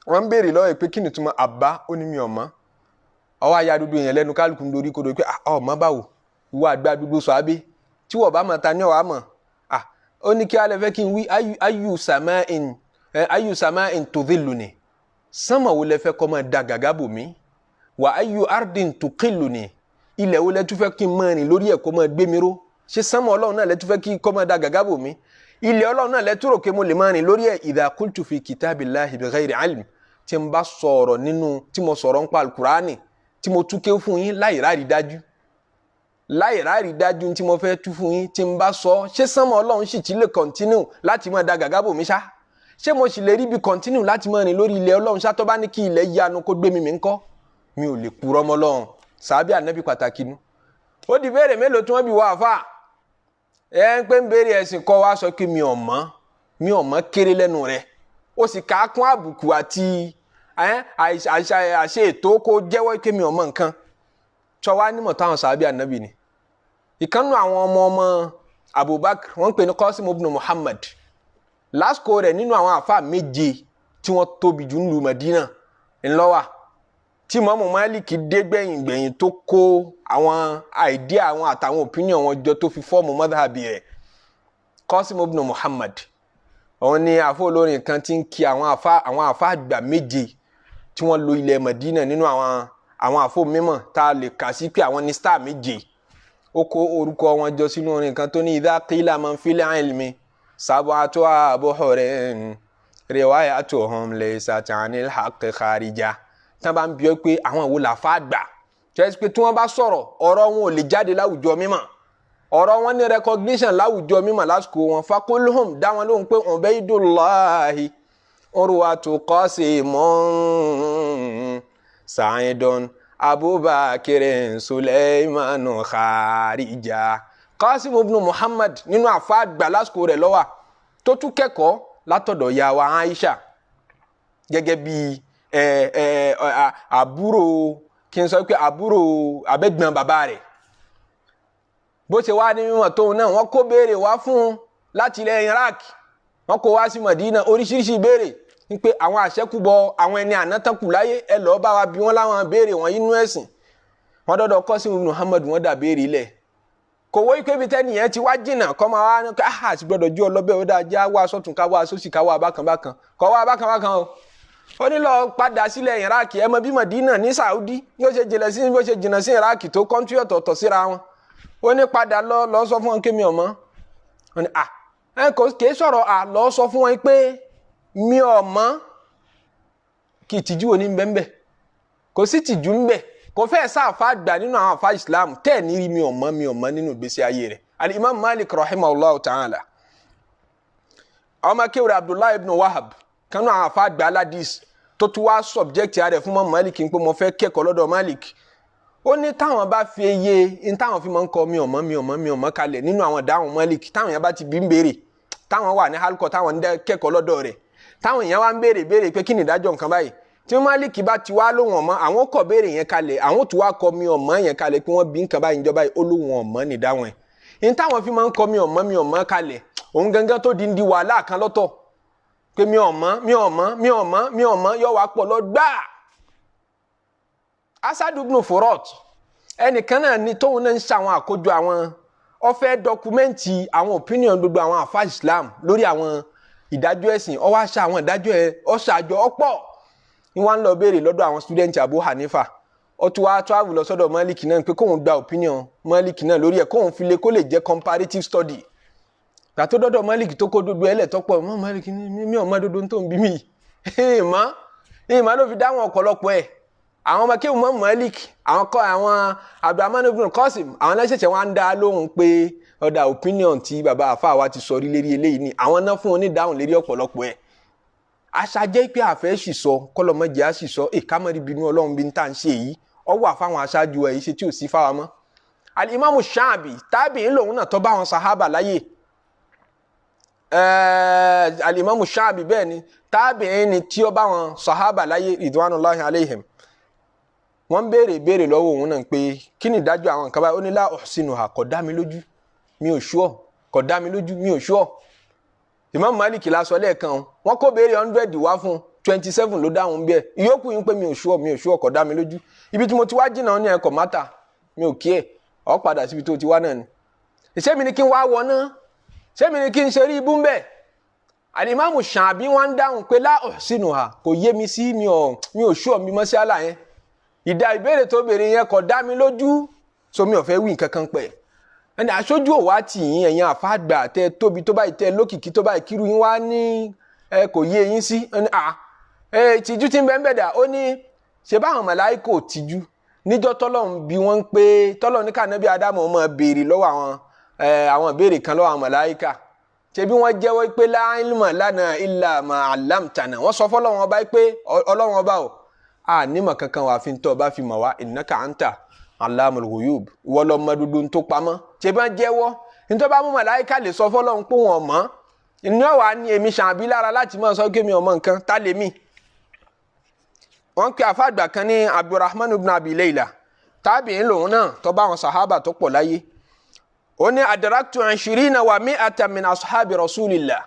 wọ́n ń béèrè lọ́wọ́ pé kí ni túmọ̀ abba ó ní mi ọ̀mọ́ ọwọ́ àyà dúdú yẹn lẹ́nu kálukú ń dorí kodò pé ọmọ báwo ìwọ àgbà dúdú sọ abé tí wọ́n bá mọ̀ ta ní ọ̀wá mọ̀ ó ní kí alẹ́ fẹ́ kí n wí ayu sama'in tudhilluni sánmà wo lẹ fẹ́ kó máa da gàgá bò mí wa ayu ardin tuqilluni ilẹ̀ wo lẹ tún fẹ́ kí n máa rìn lórí ẹ̀ kó máa gbé mi ró ṣé sánmà ọlọ́run náà lẹ tún fẹ́ kí kó máa da gàgá bò mí ilẹ̀ ọlọ́run náà lẹ tún rò pé mo lè máa rìn lórí ẹ̀ idha qultu fi kitabillahi bighayri ilm tí n bá sọ̀rọ̀ nínú tí mo sọ̀rọ̀ ń pa alukurani tí mo tú kéwú fún yín láì rárí dájú tí mo fẹ́ tú fún yín tí n bá sọ ṣé sánmọ̀ Ọlọ́run sì ti lè continue láti máa da gàgá bò mí ṣá ṣé mo sì lè rí bí continue láti máa rìn lórí ilẹ̀ Ọlọ́run ṣá tó bá ní kí ilẹ̀ yanu kó gbé mi ńkọ́ mi ò lè purọ́ mọ́ Ọlọ́run sàábì ànábì pàtàkì nu ó di béèrè mélòó tí wọ́n bí wá àfà ẹ ń pé ń béèrè ẹ̀sìn kọ́ wá sọ pé mi ò mọ̀ kéré lẹ́nu rẹ̀ ó sì ká kún àbùkù àti àṣẹ ètò kó jẹ́wọ́ pé mi ò mọ̀ nǹkan tí wọ́n wá nímọ̀ táwọn sàábì ànábì ni ìkànnù àwọn ọmọ Abubakar wọ́n ń pè ní Qasim ibn Muhammad lásìkò rẹ̀ nínú àwọn àfà méje tí wọ́n tóbi jù nílùú Madina ńlọ́wà tí Mọ́mù Málíkì dé gbẹ̀yìn tó kó àwọn àìdíà àwọn àtàwọn opinion wọn jọ tó fi fọ́ọ̀mù madhabi rẹ̀ Qasim ibn Muhammad òun ni àfọ olórin kan tí ń kí àwọn àfà àgbà méje tí wọ́n lo ilẹ̀ Madina nínú àwọn àfọ mímọ̀ tá a lè kà sí pé àwọn ní star méje ó kó orúkọ wọn jọ sínú orin kan tó ní idha qila man fil ilmi sab'atu abhurin riwayatuhum laysat 'anil haqqi kharija tán bá ń bí ọ pé àwọn wo làfà àgbà jẹ́ pé tí wọ́n bá sọ̀rọ̀ ọ̀rọ̀ wọn ò lè jáde láwùjọ mímọ̀ ọ̀rọ̀ wọn ní recognition láwùjọ mímọ̀ lásìkò wọn fakulhum dá wọn lóhùn pé Ubaidullahi urwatu Qasimun Sa'idun Abubakirin Sulaimanu Kharija Qasim ibn Muhammad nínú àfà àgbà lásìkò rẹ̀ lọ́wà tó tún kẹ́kọ̀ọ́ látọ̀dọ̀ ìyá wa Aisha gẹ́gẹ́ bí àbúrò kí n sọ pé àbúrò abẹ́gbọ̀n bàbá rẹ̀ bó ṣe wá ní mímọ̀ tóun náà wọ́n kó béèrè wá fún un láti ilẹ̀ Iraq wọ́n kó wá sí Madina oríṣiríṣi béèrè ní pé àwọn àṣẹ́kùbọ̀ àwọn ẹni ànátàkù láyé ẹ lọ́ọ́ bá wa bí wọ́n láwọn béèrè wọn inú ẹ̀sìn wọ́n dọ́dọ̀ Qasim ibn Muhammad wọ́n dà béèrè ilẹ̀ kò wọ́ ikú ibi tẹ́ni yẹn ti wá jìnnà kọ́ máa wá ní ká àti gbọ́dọ̀ jú ọlọ́bẹ̀ ó dáa já wá sọ́tún ká wá sósì ká wá bákan kọ́ wá bákan o ó ní lọ padà sílẹ̀ Iraq ẹ mọ bí Madina ní Saudi yóò ṣe jìnnà sí Iraq tó kọ́ńtì ọ̀tọ̀ọ̀tọ̀ síra wọn ó ní padà lọ sọ fún wọn kémi ọmọ wọn ni kì í sọ̀rọ̀ lọ sọ fún wọn pé mi ọmọ kì í tìjú òní bẹ́ẹ̀ kò sí tìjú ń bẹ̀ kò fẹ́ sáfà gbà nínú àwọn àfà Islam tẹ́ẹ̀ ní rí mi ọmọ nínú ìgbésí ayé rẹ̀ al-Imam Malik rahimahullah ta'ala ọmọ kéwìrì Abdullah ibn Wahab kanu àwọn àfà gbà aládìs tó tún wá subject rẹ̀ fún mọ́ Malik pé mo fẹ́ kẹ́kọ̀ọ́ lọ́dọ̀ Malik ó ní táwọn bá fi eye ní táwọn fi máa ń kọ mi ọmọ kalẹ̀ nínú àwọn dáhùn Malik táwọn yẹn bá ti bí ń béèrè táwọn wà ní halkọ táwọn ń kẹ́kọ̀ọ́ lọ́dọ̀ rẹ̀ táwọn yẹn wá ń béèrè pé kí ni ìdájọ́ nǹkan báyìí tí Malik bá ti wá lóhùn ọmọ àwọn kọ béèrè yẹn kalẹ̀ àwọn tó wá kọ mi ọmọ yẹn kalẹ̀ pé wọ́n bí nǹkan báyìí ìjọba yìí ó lóhùn ọmọ ní dáhùn ẹ̀ ní táwọn fi máa ń kọ mi ọmọ kalẹ̀ òun gangan tó di wàhálà kan lọ́tọ̀ pé mi ọmọ yọ wá pọ̀ lọ gbáà Asad ibn Furat ẹnìkan náà ni tóun náà ń ṣàwọn àkójọ àwọn ó fẹ́ dọkumẹ́ǹtì àwọn opinion gbogbo àwọn àfà Islam lórí àwọn ìdájọ́ ẹ̀sìn ó wá ṣe àwọn ìdájọ́ ẹ̀ ó ṣàjọ ọ̀pọ̀ ní wọ́n ń lọ béèrè lọ́dọ̀ àwọn student Abu Hanifa ó tún wá travel lọ sọ́dọ̀ Malik náà pé kóun gba opinion Malik náà lórí ẹ̀ kóun fi lè kó lè jẹ́ comparative study gbàtó dọ́dọ̀ Malik tó kó dodo ẹlẹ̀ tọ́pọ̀ mọ́ Malik mi ò mọ dodo tó ń bí mi ìmọ̀ ló fi dáhùn ọ̀pọ̀lọpọ̀ ẹ̀ àwọn ọmọ kéwù mọ́ Malik àwọn Abdurrahman ibn Qasim àwọn aláṣẹ̀ṣẹ̀ wọn á ń dá lóhùn pé ọ̀dà opinion tí bàbá àfa wa ti sọ rí lérí eléyìí ni àwọn náà fún wọn ní dáhùn lérí ọ̀pọ̀lọpọ̀ ẹ̀ àṣà jẹ́ pé àfẹ́ sì sọ kọ́lọ́mọ́jẹ́ á sì sọ kámẹ́rì bínú Ọlọ́run bí n tà ń ṣe yìí ọwọ́ àfáwọn aṣáájú ẹ̀ ṣe tí ò sí fáwọn mọ́ al-Imamu Sha'bi tábìín lòun náà tó bá wọn sahaba láyé al-Imamu Sha'bi bẹ́ẹ̀ ni tábìín ni tí ó bá wọn sahaba láyé ridwanullahi alayhim wọ́n béèrè lọ́wọ́ òun náà pé kí ni ìdájọ́ àwọn nǹkan báyìí ó ní la uhsinuha kò dá mi lójú mi ò ṣúọ̀ kò dá mi lójú mi ò ṣúọ̀ Imam Malik la sọ lẹ́ẹ̀kan wọ́n kó béèrè 100 wá fún 27 ló dáhùn bẹ́ẹ̀ ìyókù yín pé mi ò ṣúọ̀ kò dá mi lójú ibi tí mo ti wá jìnnà ní ẹ̀kọ́ mátà mi ò kí ẹ̀ ọ́ padà síbi tó ti wá náà ni ṣé mi ni kí n wá wọ náà ṣé mi ni kí n ṣe rí ibú ń bẹ̀ al-Imamu Sha'bi wọ́n ń dáhùn pé la uhsinuha kò yé mi sí mi ò ṣúọ̀ mi mọ́ sí àlà yẹn ìdá ìbéèrè tó béèrè yẹn kò dá mi lójú so mi ò fẹ́ wí nǹkan kan pẹ̀ ẹni aṣojú ò wá tì yín ẹ̀yin àfáàgbà tẹ tóbi tó báyìí tẹ lókìkí tó báyìí kírú yín wá ní kò yé yín sí tìjú tí ń bẹ́ẹ̀ bẹ́ẹ̀ dà ó ní ṣe báwọn màláíkà ò tìjú níjọ́ tọ́lọ́run bí wọ́n pé tọ́lọ́run ní ká nábì Ádámù ó máa béèrè lọ́wọ́ àwọn ìbéèrè kan lọ́wọ́ àwọn màláíkà ṣebí wọ́n jẹ́wọ́ pé la ilma lana illa ma 'allamtana wọ́n sọ fọ́lọ́run ọba pé Ọlọ́run ọba o nímọ̀ kankan wà fi ń tọ́ ọba fi mọ̀ wá innaka anta allamul ghuyub ìwọ ló mọ̀ dúdú tó pamọ́ ṣebí wọ́n jẹ́wọ́ nítorí bá mú màláíkà lè sọ fọ́lọ́run pé wọ́n mọ̀ inú ọ̀wá ní èmi ṣàbí lára láti mọ̀ sọ pé mi ò mọ̀ nǹkan tá lè mí. wọ́n pe àfàgbà kan ní Abdurrahman ibn Abi Layla tábìín lòun náà tó bá àwọn sàhábà tó pọ̀ láyé ó ní adaraktu 20 wa 100 min ashabi rasulillah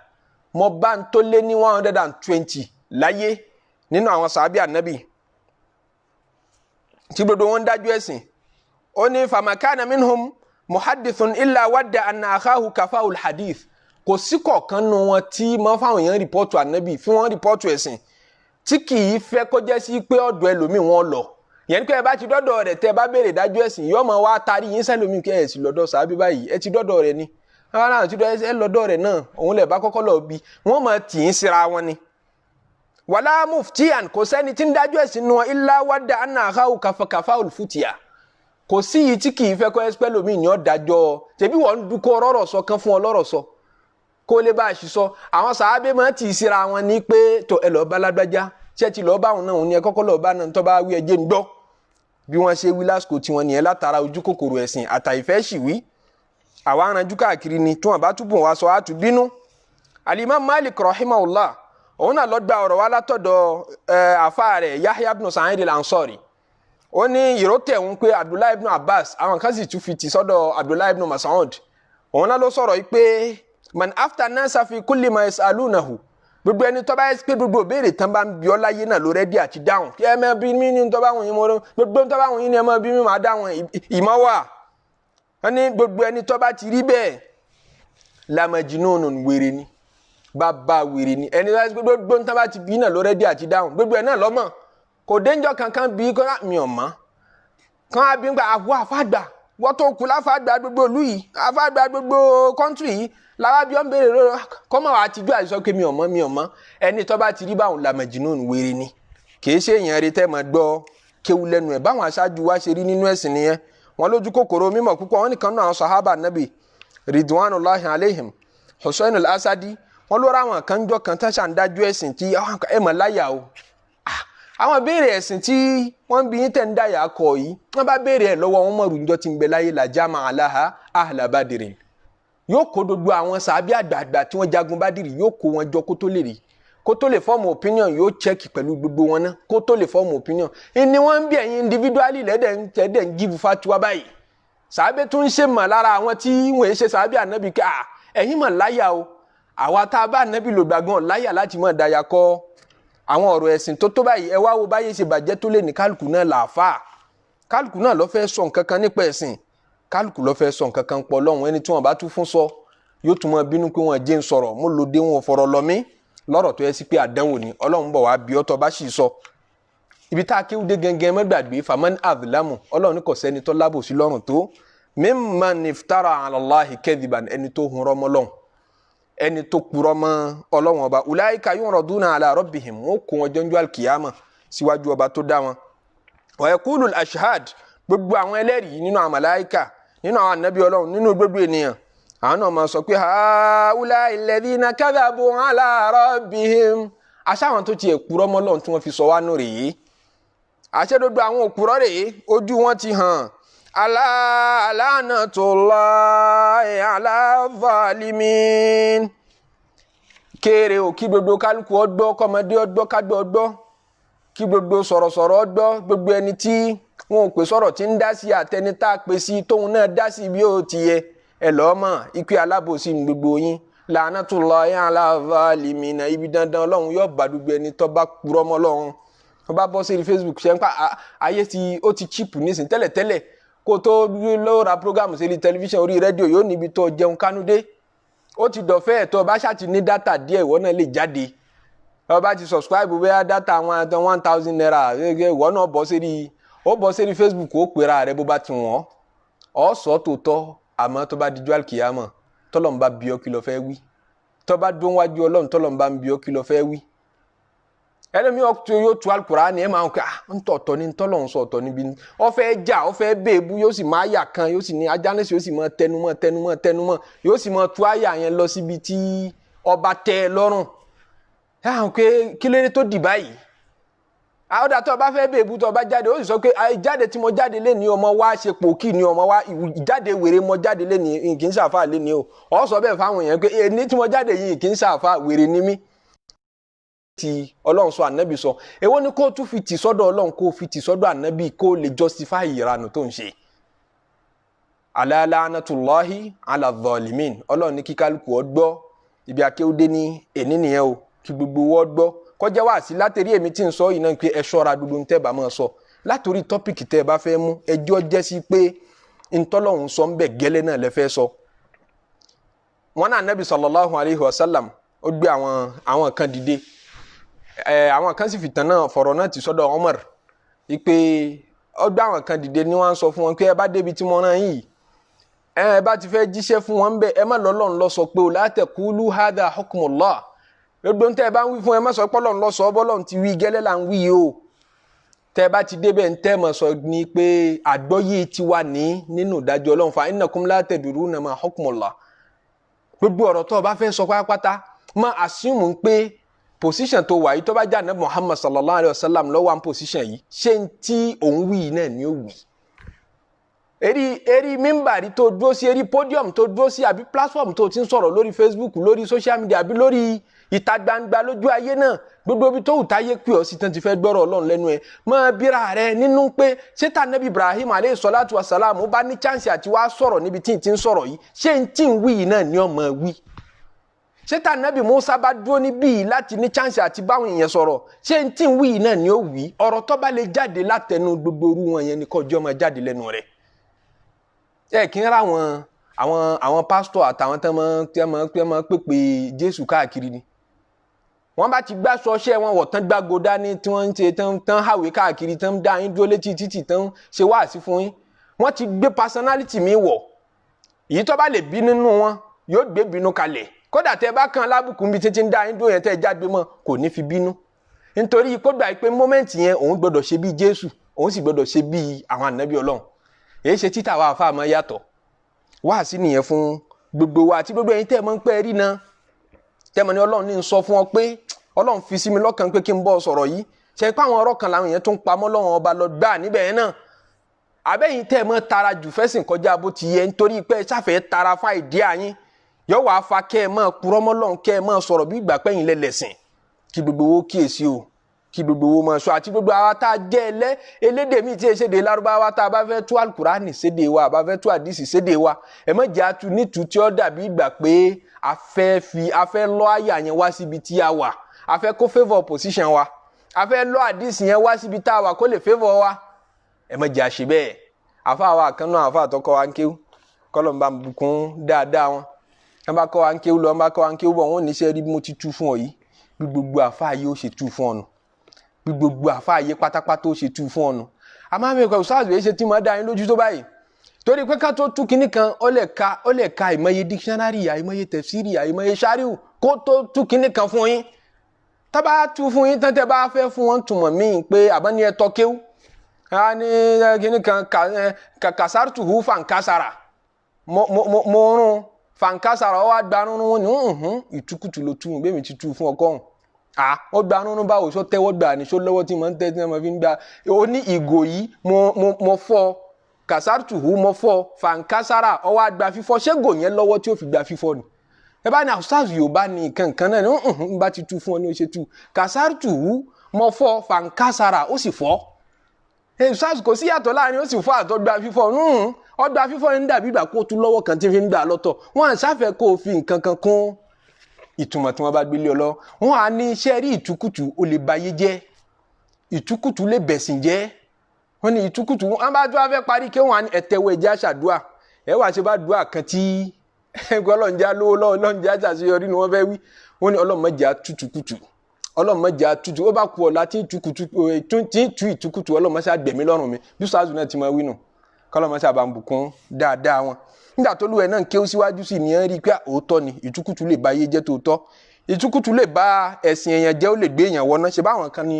mo bá ń tó lé ní 120 láyé nínú àwọn sàhábì ànábì tí gbogbo wọn dájú ẹ̀sìn ó ní famakana minhum muhaddithun illa wadda anna akhahu kafaul hadith kò sí kọ̀ọ̀kan nù wọn tí máa fáwọn èèyàn rìpọ́tù ànábì fi wọ́n rìpọ́tù ẹ̀sìn tí kì í fẹ́ kó jẹ́ sí pé ọ̀dọ̀ ẹlòmíì wọn lọ yẹn pé ẹ bá ti dọ́dọ̀ rẹ̀ tẹ́ ẹ bá béèrè dájú ẹ̀sìn yóò máa wá tarí yín sẹ́lòmíì kẹ́ ẹ̀ sì lọ́dọ̀ sàábí báyìí ẹ ti dọ́dọ̀ rẹ̀ ni àwọn náà ti ẹ lọ́dọ̀ rẹ̀ náà òun lẹ̀ bá kọ́kọ́ lọ bí wọ́n máa tì í síra wọn ni. wàlá muftiyan kò sẹ́ni tí ń dájú ẹ̀sìn nu wọn ilá wádà anna àkáwù kàfàkàfà olùfùtìyà kò sí yìí tí kì í fẹ́ kọ́ ẹ́sìpẹ́ lómi ní ọ̀dájọ́ tẹ̀bí wọ́n ń dúkọ́ ọ̀rọ̀ sọ kan fún ọlọ́rọ̀ sọ kó lè bá a ṣì sọ àwọn sàábé máa tì í síra wọn ní pé tó ẹ lọ́ọ́ bá lágbájá ṣé ti lọ́ọ́ bá òun náà òun ni ẹ kọ́kọ́ lọ́ọ́ bá náà tó bá wí ẹjẹ́ ń gbọ́ bí wọ́n ṣe wí lásìkò tiwọn nìyẹn látara ojú kòkòrò ẹ̀sìn àtàìfẹ́ sì wí àwa aranjú káàkiri ni tí wọ́n bá túbọ̀ wá sọ á tún bínú. Al-Imam Malik rahimahullah òun náà lọ gba ọ̀rọ̀ wá látọ̀dọ̀ àfa rẹ̀ Yahya ibn Sa'id al-Ansari ó ní ìró tẹ̀wọ́n pé Abdullahi ibn Abbas àwọn kan sì tún fi tì sọ́dọ̀ Abdullahi ibn Mas'ud òun náà ló sọ̀rọ̀ yìí pé man after nasa fi kulli ma yasalunahu gbogbo ẹni tó bá yẹ pé gbogbo béèrè tán bá ń bi ọ́ láyé náà ló rẹ́dí àti dáhùn kí ẹ máa bí mí ní tó bá wọ̀nyí mọ́ gbogbo tó bá wọ̀nyí ni ẹ máa bí mí máa dáhùn ìmọ̀ wà wọ́n ní gbogbo ẹni tó bá ti rí bẹ́ẹ̀ lamajinun wèrè ni bàbá wèrè ni ẹni tó bá gbogbo tó bá ti bí náà ló rẹ́dí àti dáhùn gbogbo ẹ̀ náà lọ́mọ kò dénjọ́ kankan bí kó mi ò mọ̀ kán á bí ń gba àwọ̀ àfàgbà wọ́n tó kú láfàgbà gbogbo ìlú yìí àfàgbà gbogbo kọ́ńtírì yìí làwọn bí wọ́n béèrè lọ́rọ̀ kọ́mọ̀ wá ti gbé àìsàn pé mi ò mọ̀ ẹni tó bá ti rí báwọn lamajinun wèrè ni kì í ṣe èèyàn rí tẹ́ mọ̀ gbọ́ kéwu lẹ́nu ẹ̀ báwọn aṣáájú wa ṣe rí nínú ẹ̀sìn nìyẹn wọn lójú kòkòrò mímọ̀ púpọ̀ wọn nìkan náà àwọn sahaba nabi ridwanullahi alaihim Hussein al-Asadi wọn lóra àwọn kan jọ kan tán ṣàǹdájú ẹ̀sìn tí ẹ mọ̀ láyà o àwọn béèrè ẹ̀sìn tí wọ́n bí yín tẹ̀ ń dáyà kọ yìí wọ́n bá béèrè ẹ̀ lọ́wọ́ wọn mọ̀rù níjọ́ tí ń bẹ láyé la jama alaha ahla badirin yóò kó gbogbo àwọn sàbí àgbààgbà tí wọ́n jagun Bádìrì yóò kó wọn jọ kó tó lè fọ́ọ̀mù opinion yóò check pẹ̀lú gbogbo wọn náà kó tó lè fọ́ọ̀mù opinion ni wọ́n ń bí ẹ̀yin individually lẹ́dẹ̀ ń give fatuwa báyìí sàbí tún ṣe mọ̀ lára àwọn tí wọ́n ṣe sàbí ànábì ká ẹ̀yin mọ̀ láyà o àwa tá a bá ànábì lò gbàgbọ́n láyà láti mọ̀ dáyà kọ́ àwọn ọ̀rọ̀ ẹ̀sìn tó báyìí ẹ wá wo báyìí ṣe bàjẹ́ tó lè ní kálukú náà làáfà kálukú náà ló fẹ́ sọ nǹkan kan nípa ẹ̀sìn kálukú ló fẹ́ sọ nǹkan kan pọ̀ lọ́hùn ẹni tí wọ́n bá tún fún sọ yóò tún mọ bínú pé wọ́n jẹ́ ń sọ̀rọ̀ mo lòdì wọn fọ̀rọ̀ lọ mí lọ́rọ̀ tó yẹ sí pé àdánwò ni Ọlọ́run bọ̀ wá bí ọ́ tó bá sì sọ ibi tá a kéwúdé gẹ́gẹ́ mẹ́gbàgbé faman adlamu Ọlọ́run ní kò sẹ́ni tó lábòsí lọ́rùn tó mimman iftara ala Allahi kadhiban ẹni tó hun rọ́mọ́ lọ́hùn ẹni tó purọ́ mọ́ Ọlọ́run ọba ulaika yuraduna ala rabbihim wọn kó wọn jọ́njú alkiyama síwájú ọba tó dá wọn wa yaqulu al-ashhad gbogbo àwọn ẹlẹ́rìí nínú àwọn màláíkà nínú àwọn ànábì Ọlọ́run nínú gbogbo ènìyàn àwọn náà máa sọ pé haulai alladhina kadhabu ala rabbihim aṣáwọn tó ti ẹ̀kúrọ́ mọ́ Ọlọ́run tí wọ́n fi sọ wá nù rèé àṣẹ́dọ́dọ́ àwọn òkúrọ́ rèé ojú wọn ti hàn ala la'natullahi ala zalimin kéré o kí gbogbo kálukú ọgbọ́ kọ́mọdé ọgbọ́ kágbọ́ ọgbọ́ kí gbogbo sọ̀rọ̀sọ̀rọ̀ ọgbọ́ gbogbo ẹni tí wọn ò pè sọ̀rọ̀ tí ń dá sí àtẹni tá a pè sí tóun náà dá sí bí ó ti yẹ ẹ lọ́ọ́ mọ̀ ikú alábòsí ní gbogbo yín la'natullahi ala zalimina ibi dandan Ọlọ́run yóò bá gbogbo ẹni tó bá purọ́ mọ́ Ọlọ́run tó bá bọ́ sí Facebook ṣe ń pa ayé ó ti cheap nísìn tẹ́lẹ̀tẹ́lẹ̀ kó tó lọ ra program sí tẹlifíṣàn orí rédíò yóò níbi tó jẹun kánúdé ó ti dọ̀fẹ́ ẹ̀tọ́ bá ṣáà ti ní dátà díẹ̀ ìwọ náà lè jáde ọ bá ti subscribe bóyá dátà àwọn 1000 naira ìwọ náà bọ́ sí Facebook ó pera rẹ bó bá ti wọ́n ọ sọ tòótọ́ àmọ́ tó bá dijú àlùkìyámọ̀ tọ́lọ̀ ń bá bí ọ kí ló fẹ́ wí tó bá dún wájú Ọlọ́run tọ́lọ̀ ń bá ń bí ọ kí ló fẹ́ wí ẹlẹ́mi yóò tú al-Qur'an ẹ̀ máa ń kẹ́ ntọ̀tọ̀ ni ntọ́lọ̀ ń sọ ọ̀tọ̀ níbi ó fẹ́ jà ó fẹ́ bèèbú yóò sì máa yà kan yóò sì ní ajánẹ́sì yóò sì máa tẹnumọ́ yóò sì máa tú àyà yẹn lọ síbi tí ọba tẹ́ ẹ lọ́rùn yáà pé kí lóde tó dì báyìí àwọn dàtọ̀ ọba fẹ́ bèèbú tó ọba jáde ó sì sọ pé ìjáde tí mo jáde lé ní ọmọ wa ṣe pòkì ní ọmọ wa ìjáde wèrè mo jáde lé ní kì í ṣàfà lé ní o ọ sọ bẹ́ẹ̀ fáwọn èèyàn pé èyí tí mo jáde yìí kì í ṣàfà wèrè ní mí ti ọlọ́run sọ ànábì sọ èwo ni kó tún fi tì sọ́dọ̀ ọlọ́run kó fi tì sọ́dọ̀ ànábì kó lè justify ìranù tó ń ṣe. ala la'natullahi ala dhalimin ọlọ́run ní kíkálukú ọgbọ́ ibi akéwúdé ní èní nìyẹn o kí gbogbo wọ́n gbọ́ kọjá wá sí látẹ̀rí èmi tí ń sọ yìí náà pé ẹ ṣọ́ra gbogbo ń tẹ́ bá máa sọ látòrí tọ́pìkì tẹ́ ẹ bá fẹ́ mú ẹjọ́ jẹ́ sí pé ntọ́lọ́hún sọ ń bẹ̀ gẹ́lẹ́ náà lẹ fẹ́ sọ. wọn náà Nabi sallallahu alayhi wa sallam ó gbé àwọn kan dìde àwọn kan sì fìtàn náà fọ̀rọ̀ náà ti sọ́dọ̀ Umar ipe ó gbé àwọn kan dìde ni wọ́n sọ fún wọn pé ẹ bá débi tí wọ́n rán yìí ẹ bá ti fẹ́ jíṣẹ́ fún wọn bẹ́ẹ̀ ẹ má lọ́lọ́run lọ sọ pé la taqulu hadha hukmullah gbogbo ntẹ bá ń wí fún ẹ má sọ pọlọ ńlọ sọ bọlọ ti wí gẹ́lẹ́ là ń wí yìí o tẹ bá ti débẹ̀ ntẹ mọ sọ ni pé àgbọ́yé ti wà nínú ìdájọ́ Ọlọ́run fa innakum la tadruna ma hukmullah gbogbo ọ̀rọ̀ tó o bá fẹ́ sọ pátápátá má assume pé position tó wà yìí tó bá jà ní Muhammad sallallahu alayhi wa sallam lọ́wọ́ àwọn position yìí ṣé n tí òun wí náà ni ó wí. eri mímbàrí tó dúró sí eri podium tó dúró sí àbí platform tó ti ń sọ̀rọ̀ lórí Facebook lórí social media àbí lórí ìta gbangba lójú ayé náà gbogbo ibi tó wù táyé pé ọ sí tán ti fẹ́ gbọ́rọ̀ Ọlọ́run lẹ́nu ẹ̀ máa bíra rẹ nínú pé ṣéta Nabi Ibrahim aleyhi salatu wa salam ó bá ní chance àti wá sọ̀rọ̀ níbi tí n ti ń sọ̀rọ̀ yìí ṣé n tí ń wí yìí náà ni ọmọ wí ṣéta Nabi Musa bá dúró níbí láti ní chance àti báwọn èèyàn sọ̀rọ̀ ṣé n tí ń wí yìí náà ni ó wí ọ̀rọ̀ tó bá lè jáde látẹnu gbogbo orú wọn yẹn ni kọjọ́ máa jáde lẹ́nu rẹ̀ kí n ra àwọn pásítọ̀ àtàwọn tẹ́ máa pèpè Jésù káàkiri ni wọ́n bá ti gbá sọṣẹ́ wọn wọ̀ tán gbágo dání tí wọ́n ń ṣe tán hàwé káàkiri tán dá yín dúró létí títì tán ṣe wáàsí fún yín wọ́n ti gbé personality mi wọ̀ èyí tó bá lè bí nínú wọn yóò gbé bínú kalẹ̀ kódà tẹ́ bá kan lábùkù níbi títí ń dá yín dúró yẹn tẹ́ jáde mọ́ kò ní fi bínú nítorí kó gbà pé moment yẹn òun gbọ́dọ̀ ṣe bí Jésù òun sì gbọ́dọ̀ ṣe bí àwọn ànábì Ọlọ́run èyí ṣe títà wa àfa àmọ́ yàtọ̀ wáàsí nìyẹn fún gbogbo wa àti gbogbo ẹ̀yin tẹ́ mọ̀ ń pẹ́ rí náà tẹ́mọ̀ ní Ọlọ́run ní sọ fún ọ pé Ọlọ́run fi sí mi lọ́kàn pé kí n bọ́ sọ̀rọ̀ yìí ṣe pé àwọn ọ̀rọ̀ kan làwọn èèyàn tó ń pamọ́ lọ́wọ́ ọba lọ gbà níbẹ̀ yẹn náà àbẹ́yìn tẹ́ mọ́ tara jù fẹ́sìn kọjá bó ti yẹ nítorí pé sáfẹ́ tara fa ìdí àyín yóò wá fa kẹ́ ẹ mọ́ purọ́ mọ́ Ọlọ́run kẹ́ ẹ mọ́ sọ̀rọ̀ bí ìgbà pẹ́yìn lẹ́lẹ́sìn kí gbogbo owó kíyèsí o kí gbogbo owó máa sọ àti gbogbo àwa tá a jẹ́ elédè míì tí ẹ ṣèdè lárúbáwá tá a bá fẹ́ tú alukurani sédè wa a bá fẹ́ tú àdìsí sédè wa ẹ má jẹ́ atu nítú tí ó dàbí ìgbà pé a fẹ́ lọ́ àyà yẹn wá síbi tí a wà a fẹ́ kó favour position wa a fẹ́ lọ́ àdìsí yẹn wá síbi tá a wà kó lè favour wa ẹ má jẹ́ àṣẹ bẹ́ẹ̀ àfa wa kan náà àfa àtọkọ wa ń kéwú kọ́lọ̀ ń bá bùkún dáadáa wọn ẹ bá kọ́ wa ń kéwú lọ ẹ bá kọ́ wa ń kéwú bọ̀ wọn ò ní sẹ́ rí mo ti tú fún ọ yìí gbogbo àfa yìí ó ṣe tú fún ọ nù gbogbo àfáàyè pátápátá ó ṣe tú fún ọ̀nà àmọ́ àmì ẹ̀kọ́ ṣáàzù yìí ṣe tí mo dá yín lójú tó báyìí torí pé ká tó tú kinní kan ó lè ka àìmọye dictionary àìmọye tẹ̀fsírì àìmọye ṣáríù kó tó tú kinní kan fún yín tá bá tú fún yín tán tẹ́ bá fẹ́ fún wọn túmọ̀ míì pé àbáni ẹ̀ tọ́kéwú á ní kinní kan kàkàsárùtù hù fàǹkásàrà mo rún fàǹkásàrà ó wá gbanú wọn ní ìtukùtù ló tú bẹ́ẹ̀ mi ti tú fún ọkọ̀ ó gba nínú báwo sọ tẹ́wọ́ gbà ní sọ lọ́wọ́ tí mo ń tẹ́ tí mo fi ń gbà ó ní ìgò yìí mo fọ́ kàsárùtùhù mo fọ́ fàǹkásárà ọwọ́ àgbà fífọ́ ṣégò yẹn lọ́wọ́ tí ó fi gbà fífọ́ ni ẹ bá ní àwùsáàzù yorùbá ní kankan náà ní bá ti tú fún ọ ní o ṣe tú kàsárùtùhù mo fọ́ fàǹkásárà ó sì fọ́ àwùsáàzù kò sí yàtọ̀ láàrin ó sì fọ́ àtọ́gbà fífọ́ ọgbà fífọ́ ní dàbí ìgbà kó tún lọ́wọ́ kan tí fi ń gbà lọ́tọ̀ wọn àṣàfẹ́ kó o fi nǹkan kan kún ìtumọ̀ tí wọ́n bá gbélé ọ lọ wọ́n á ní iṣẹ́ rí ìtukùtù ó lè bayé jẹ́ ìtukùtù lè bẹ̀sìn jẹ́ wọ́n ní ìtukùtù wọ́n bá tó wá fẹ́ parí kí wọ́n á ní ẹ̀tẹ̀wọ̀ ẹ̀jẹ̀ àṣàdúà ẹ̀ wá ṣe bá dùà kan tí ẹgbẹ́ ọlọ́njà lówó ọlọ́njà àṣàṣeyọrí ni wọ́n fẹ́ wí wọ́n ní ọlọ́mọdé àtútukùtù ọlọ́mọdé àtútù ó bá kú ọ̀la tí tú ìtukùtù ọlọ́mọṣẹ́ àgbẹ̀mí lọ́rùn mi bí sàásù náà ti máa wí nù kọ́lọ́mọṣẹ́ àbàmùkún dáadáa wọn nígbà tó lúwẹ̀ náà kéwú síwájú sí ni ẹ rí i pé òótọ́ ni ìtukùtù lè báyé jẹ́ tòótọ́ ìtukùtù lè bá ẹ̀sìn èèyàn jẹ́ ó lè gbé èèyàn wọná ṣe báwọn kan ni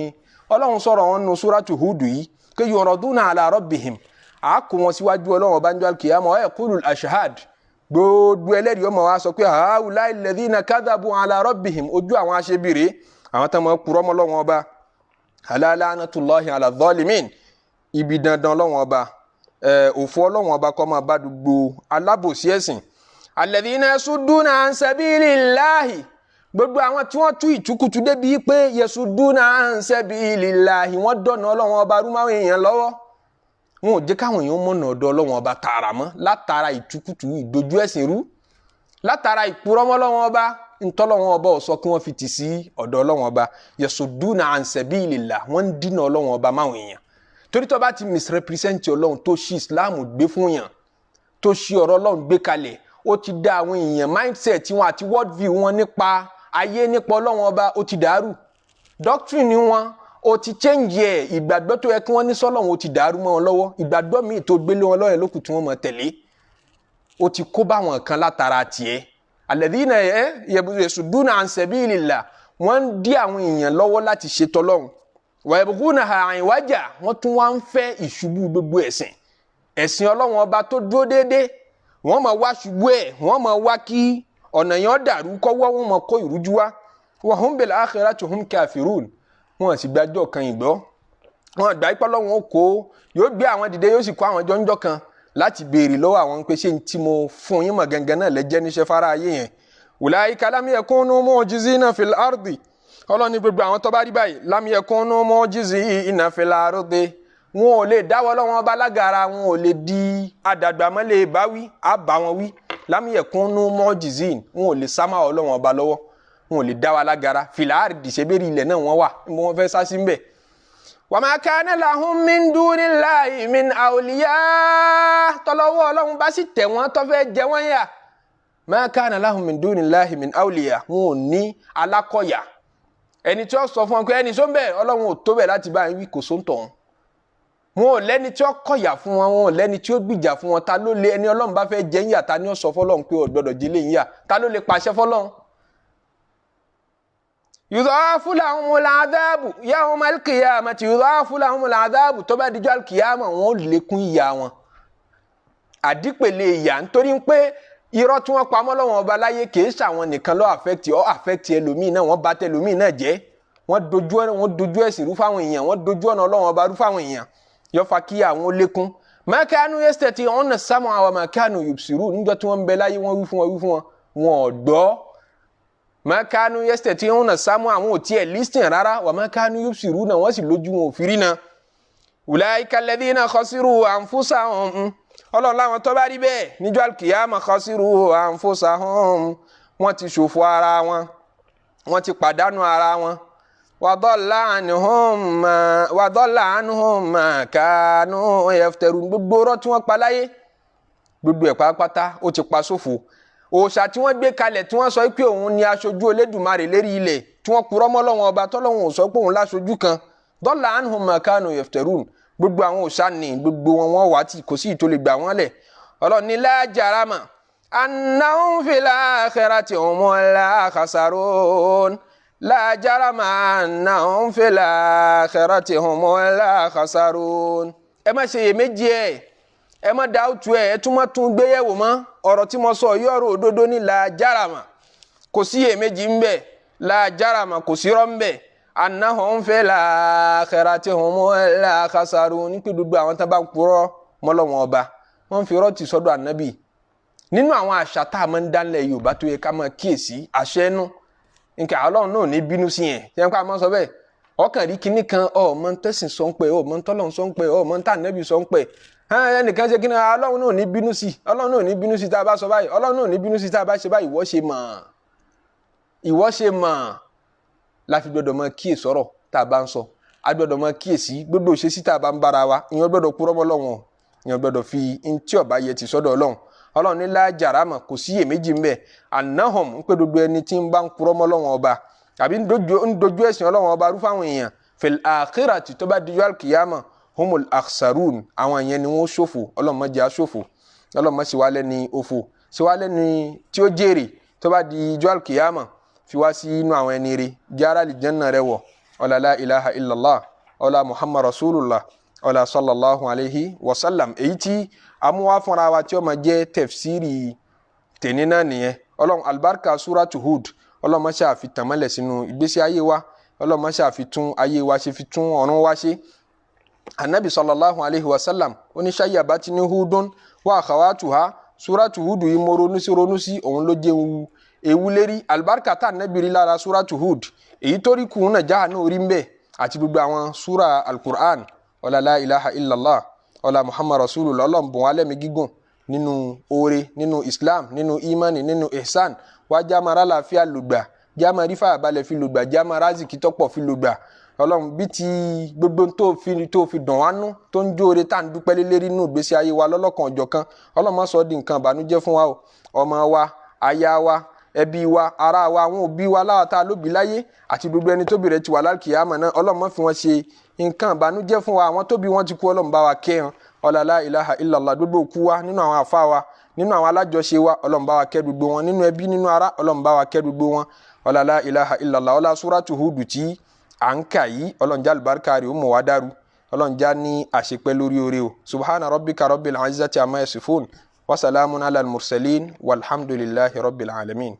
Ọlọ́run sọ̀rọ̀ wọn nínú Suratu Hud yìí pé yuraduna ala rabbihim a kó wọn síwájú Ọlọ́run ọba njọ́ al-qiyamah wa yaqulul ashhad gbogbo ẹlẹ́rìí ọmọ wa sọ pé haulai alladhina kadhabu ala rabbihim ojú àwọn aṣebìrì àwọn tó máa purọ́ mọ́ Ọlọ́run ọba ala la'natullahi ala zalimin ibi dandan Ọlọ́run ọba òfò Ọlọ́run ọba kó máa bá gbogbo alábòsí ẹ̀sìn alladhina yasudduna an sabilillahi gbogbo àwọn tí wọ́n tú ìtukùtù débi pé yasudduna an sabilillahi wọ́n dọ̀nà Ọlọ́run ọba rú máwọn èèyàn lọ́wọ́ wọn ò jẹ́ káwọn èèyàn mọ̀nà ọ̀dọ̀ Ọlọ́run ọba tààrà mọ́ látara ìtukùtù ìdojú ẹ̀sìn rú látara ìpurọ́mọ́ Ọlọ́run ọba ntọ́lọ́run ọba ò sọ kí wọ́n fi tì sí ọ̀dọ̀ Ọlọ́run ọba yasudduna an sabilillah wọ́n ń dínà Ọlọ́run ọba máwọn èèyàn torí tó bá ti misrepresent Ọlọ́run tó ṣí Islam gbé fún yàn tó ṣí ọ̀rọ̀ Ọlọ́run gbé kalẹ̀ ó ti dá àwọn èèyàn mindset wọn àti world view wọn nípa ayé nípa Ọlọ́run ọba ó ti dàrú doctrine wọn ó ti change ẹ̀ ìgbàgbọ́ tó yẹ kí wọ́n ní sọ́lọ́run ó ti dàrú mọ́ wọn lọ́wọ́ ìgbàgbọ́ míì tó gbélé wọn lọ́yẹ̀ lókù tí wọ́n mọ̀ tẹ̀lé ó ti kó bá wọn kan látara tiẹ̀ alladhina yasudduna an sabilillah wọ́n ń dí àwọn èèyàn lọ́wọ́ láti ṣe tọ́lọ́run wa yabghunaha iwaja wọ́n tún wá ń fẹ́ ìṣubú gbogbo ẹ̀sìn Ọlọ́run ọba tó dúró déédéé wọ́n máa wá ṣubú ẹ̀ wọ́n máa wá kí ọ̀nà yẹn dàrú kọ́wọ́ wọn máa kó ìrújú wá wa hum bil akhirati hum kafirun wọn sì gbàjọ́ kan ìgbọ́ wọn àgbà ipá lọ́wọ́n ó kó yóò gbé àwọn dìde yóò sì kó àwọn jọ́njọ́ kan láti béèrè lọ́wọ́ àwọn pé ṣé tí mo fún yín mọ̀ gangan náà lẹ́jẹ́ níṣẹ́ fara ayé yẹn ulaika lam yakunu mu'jizina fil ardi ọlọ́ni gbogbo àwọn tó bá rí báyìí lam yakunu mu'jizina fil ardi wọn ò lè dáwọ́ lọ́wọ́ ọba lágara wọn ò lè di àdàgbàmọ́lẹ̀ báwí àbá wọn wí lam yakunu mu'jizin wọn ò lè sámà Ọlọ́run ọba lọ́wọ́ wọn ò lè dá wa lágara fìlàárì dìṣẹ́bẹ̀rì ilẹ̀ náà wọ́n wà níbo wọ́n fẹ́ sá sí ń bẹ̀. wa ma kana lahum min dunillahi min awliya tọ́lọ́wọ́ Ọlọ́run bá sì tẹ̀ wọ́n tó fẹ́ jẹ wọ́n yà ma kana lahum min dunillahi min awliya wọn ò ní alákọ̀yà ẹni tí ó sọ fún wọn pé ẹni sọ́nbẹ̀ Ọlọ́run ò tó bẹ̀ láti bá wí kò sóńtọ̀ wọn ò lẹ́ni tí ó kọ̀yà fún wọn wọn ò lẹ́ni tí ó gbìjà fún wọn ta ló lé ẹni Ọlọ́run bá fẹ́ jẹ́ ń yà ta ni ó sọ fọ́lọ́run pé ó gbọ́dọ̀ jẹ́ lé ń yà ta ló lè pàṣẹ fọ́lọ́run yudhafu lahumul adhabu yawmal qiyamati yudhafu lahumul adhabu tó bá dijọ́ alkiyama wọn ò lékún ìyà wọn àdípèlé ìyà nítorí pé irọ́ tí wọ́n pamọ́ lọ́wọ́ ọba láyé kìí ṣàwọn nìkan ló affect ẹlòmíì náà wọ́n bà tẹlòmíì náà jẹ́ wọ́n dojú ẹ̀sìn rú fáwọn èèyàn wọ́n dojú ọ̀nà Ọlọ́run ọba rú fáwọn èèyàn yọ fa kí àwọn lékún ma kanu yastati'una as-sam'a wa ma kanu yubsirun níjọ́ tí wọ́n ń bẹ láyé wọ́n wí fún wọn wọn ọ̀dọ́ ma kanu yastati'una as-sam'a àwọn ò tiẹ̀ listen rárá wa ma kanu yubsiruna wọ́n sì lójú wọn ò fi rí na ulaika alladhina khasiru anfusahum Ọlọ́run láwọn tó bá rí bẹ́ẹ̀ níjọ́ al-qiyama khasiru anfusahum wọ́n ti ṣòfò ara wọn wọ́n ti pàdánù ara wọn wadalla anhum ma kanu yaftarun gbogbo ọ̀rọ̀ tí wọ́n pa láyé gbogbo ẹ̀ pátápátá ó ti pa sófo òòṣà tí wọ́n gbé kalẹ̀ tí wọ́n sọ pé òun ni aṣojú Olódùmarè lérí ilẹ̀ tí wọ́n purọ́ mọ́ Ọlọ́run ọba tọ́lọ́run ò sọ pé òun láṣojú kan dalla anhum ma kanu yaftarun gbogbo àwọn òòṣà ní gbogbo wọn wà tí kò sí ìtò lè gbà wọ́n lẹ̀ Ọlọ́run ní la jarama annahum fil akhirati humul khasarun la jarama annahum fil akhirati humul khasarun ẹ má ṣe iyèméjì ẹ má dáútù ẹ tún má tún gbéyẹ̀wò mọ́ ọ̀rọ̀ tí mo sọ yọ̀rọ̀ òdodo ní la jarama kò sí iyèméjì ń bẹ la jarama kò sí rọ́ ń bẹ annahum fil akhirati humul khasarun ní pé gbogbo àwọn tó bá ń purọ́ mọ́ Ọlọ́run ọba wọ́n fi rọ́ọ̀tì sọ́dọ̀ ànábì nínú àwọn àṣà tá a máa ń dánlẹ̀ Yorùbá tó yẹ ká máa kíyèsí àṣẹ ẹnu nǹkan Ọlọ́run náà ní bínú sí yẹn tí wọ́n pa máa sọ bẹ́ẹ̀ ọkàn rí kinní kan ọmọ tẹ̀sìn sọ ń pẹ́ ọmọ tọ́lọ́run sọ ń pẹ́ ọmọ tá ànábì sọ ń pẹ́ ẹnìkan ṣe kinní Ọlọ́run náà ní bínú sí Ọlọ́run náà ní bínú sí tá a bá sọ báyìí Ọlọ́run náà ní bínú sí tá a bá ṣe báyìí ìwọ ṣe mọ̀ la fi gbọdọ̀ máa kíyèsí ọ̀rọ̀ tá a bá ń sọ a gbọdọ̀ máa kíyèsí gbogbo òṣèṣì tá a bá ń bára wa ìyẹn gbọdọ̀ purọ́ mọ́ Ọlọ́run ìyẹn gbọdọ̀ fi ntí ọ̀bá yẹ ti sọ́dọ̀ Ọlọ́run Ọlọ́run ní la jarama kò sí iyèméjì ń bẹ annahum ń pé gbogbo ẹni tí ń bá ń purọ́ mọ́ Ọlọ́run ọba tàbí ń dojú ẹ̀sìn Ọlọ́run ọba rú fáwọn èèyàn fil akhirati tó bá dijọ́ alkiyama humul akhsarun àwọn yẹn ni wọ́n ṣòfò Ọlọ́run má jẹ́ á ṣòfò Ọlọ́run má ṣe wá lẹ́ni òfò ṣe wá lẹ́ni tí ó jèrè tó bá dijọ́ alkiyama fi wá sí inú àwọn ẹni rere jára àlìjánná rẹ̀ wọ̀ ọlá la ilaha illallah ọlá muhammad rasulullah ọlá sallallahu alayhi wa sallam. èyí tí amúwá fúnra wa tí ó máa jẹ́ tafsiri tèní náà nìyẹn. ọlọ́run albarka Surat Hud ọlọ́run má ṣe fi tàn mọ́lẹ̀ sínú ìgbésí ayé wa, ọlọ́run má ṣe fi tún ayé wa ṣe, fi tún ọ̀run wa ṣe. anabi sallallahu alayhi wa sallam oníṣàyà bá ti ní hudun wa akhawatuha Surat Hud yìí mo ronú sí òun ló jẹ́ ewu lérí. albarka tá anabi rí lára Surat Hud èyí tó rí kùn náà jáà náà orí ń bẹ àti gbogbo àwọn sura al-Qur'an ọlá la ilaha illallah ọlá muhammad rasulullah ọlọ́run bùn wá lẹ́mí gígùn nínú oore, nínú islam, nínú imani, nínú ihsan. wá jámara láàfíà lùgbà, jámà rí fàyàbalẹ̀ fi lùgbà, jámà rázìkì tọ́pọ̀ fi lùgbà. ọlọ́run bí ti gbogbo tó fi dùn wá nú tó ń jóore tá à ń dúpẹ́ lé lérí nínú ìgbésí ayé wa lọ́lọ́kan ọ̀jọ̀kan. ọlọ́run má sọ di nǹkan ìbànújẹ́ fún wa o. ọmọ wa, aya wa, ẹbí wa, ará wa, àwọn òbí wa láwàtá lóbi láyé àti gbogbo ẹni tóbi rẹ̀ ti wà lálùkìyámà náà ọlọ́run má fi wọn ṣe nǹkan ìbànújẹ́ fún wa. àwọn tóbi wọn ti kú ọlọ́run bá wa kẹ́ wọn ọlá la ilaha illallah. gbogbo òkú wa nínú àwọn àfa wa, nínú àwọn alájọṣe wa ọlọ́run bá wa kẹ́ gbogbo wọn, nínú ẹbí, nínú ará ọlọ́run bá wa kẹ́ gbogbo wọn ọlá la ilaha illallah. ọlá Surat Hud tí à ń kà yìí ọlọ́run já àlùbáríkà rẹ̀ ó mọ̀ wá dàrú, ọlọ́run já ní àṣepẹ́ lórí oore o. subhana rabbika rabbil izzati amma yasifun wa salamun ala al-mursalin walhamdulillahi rabbil alamin.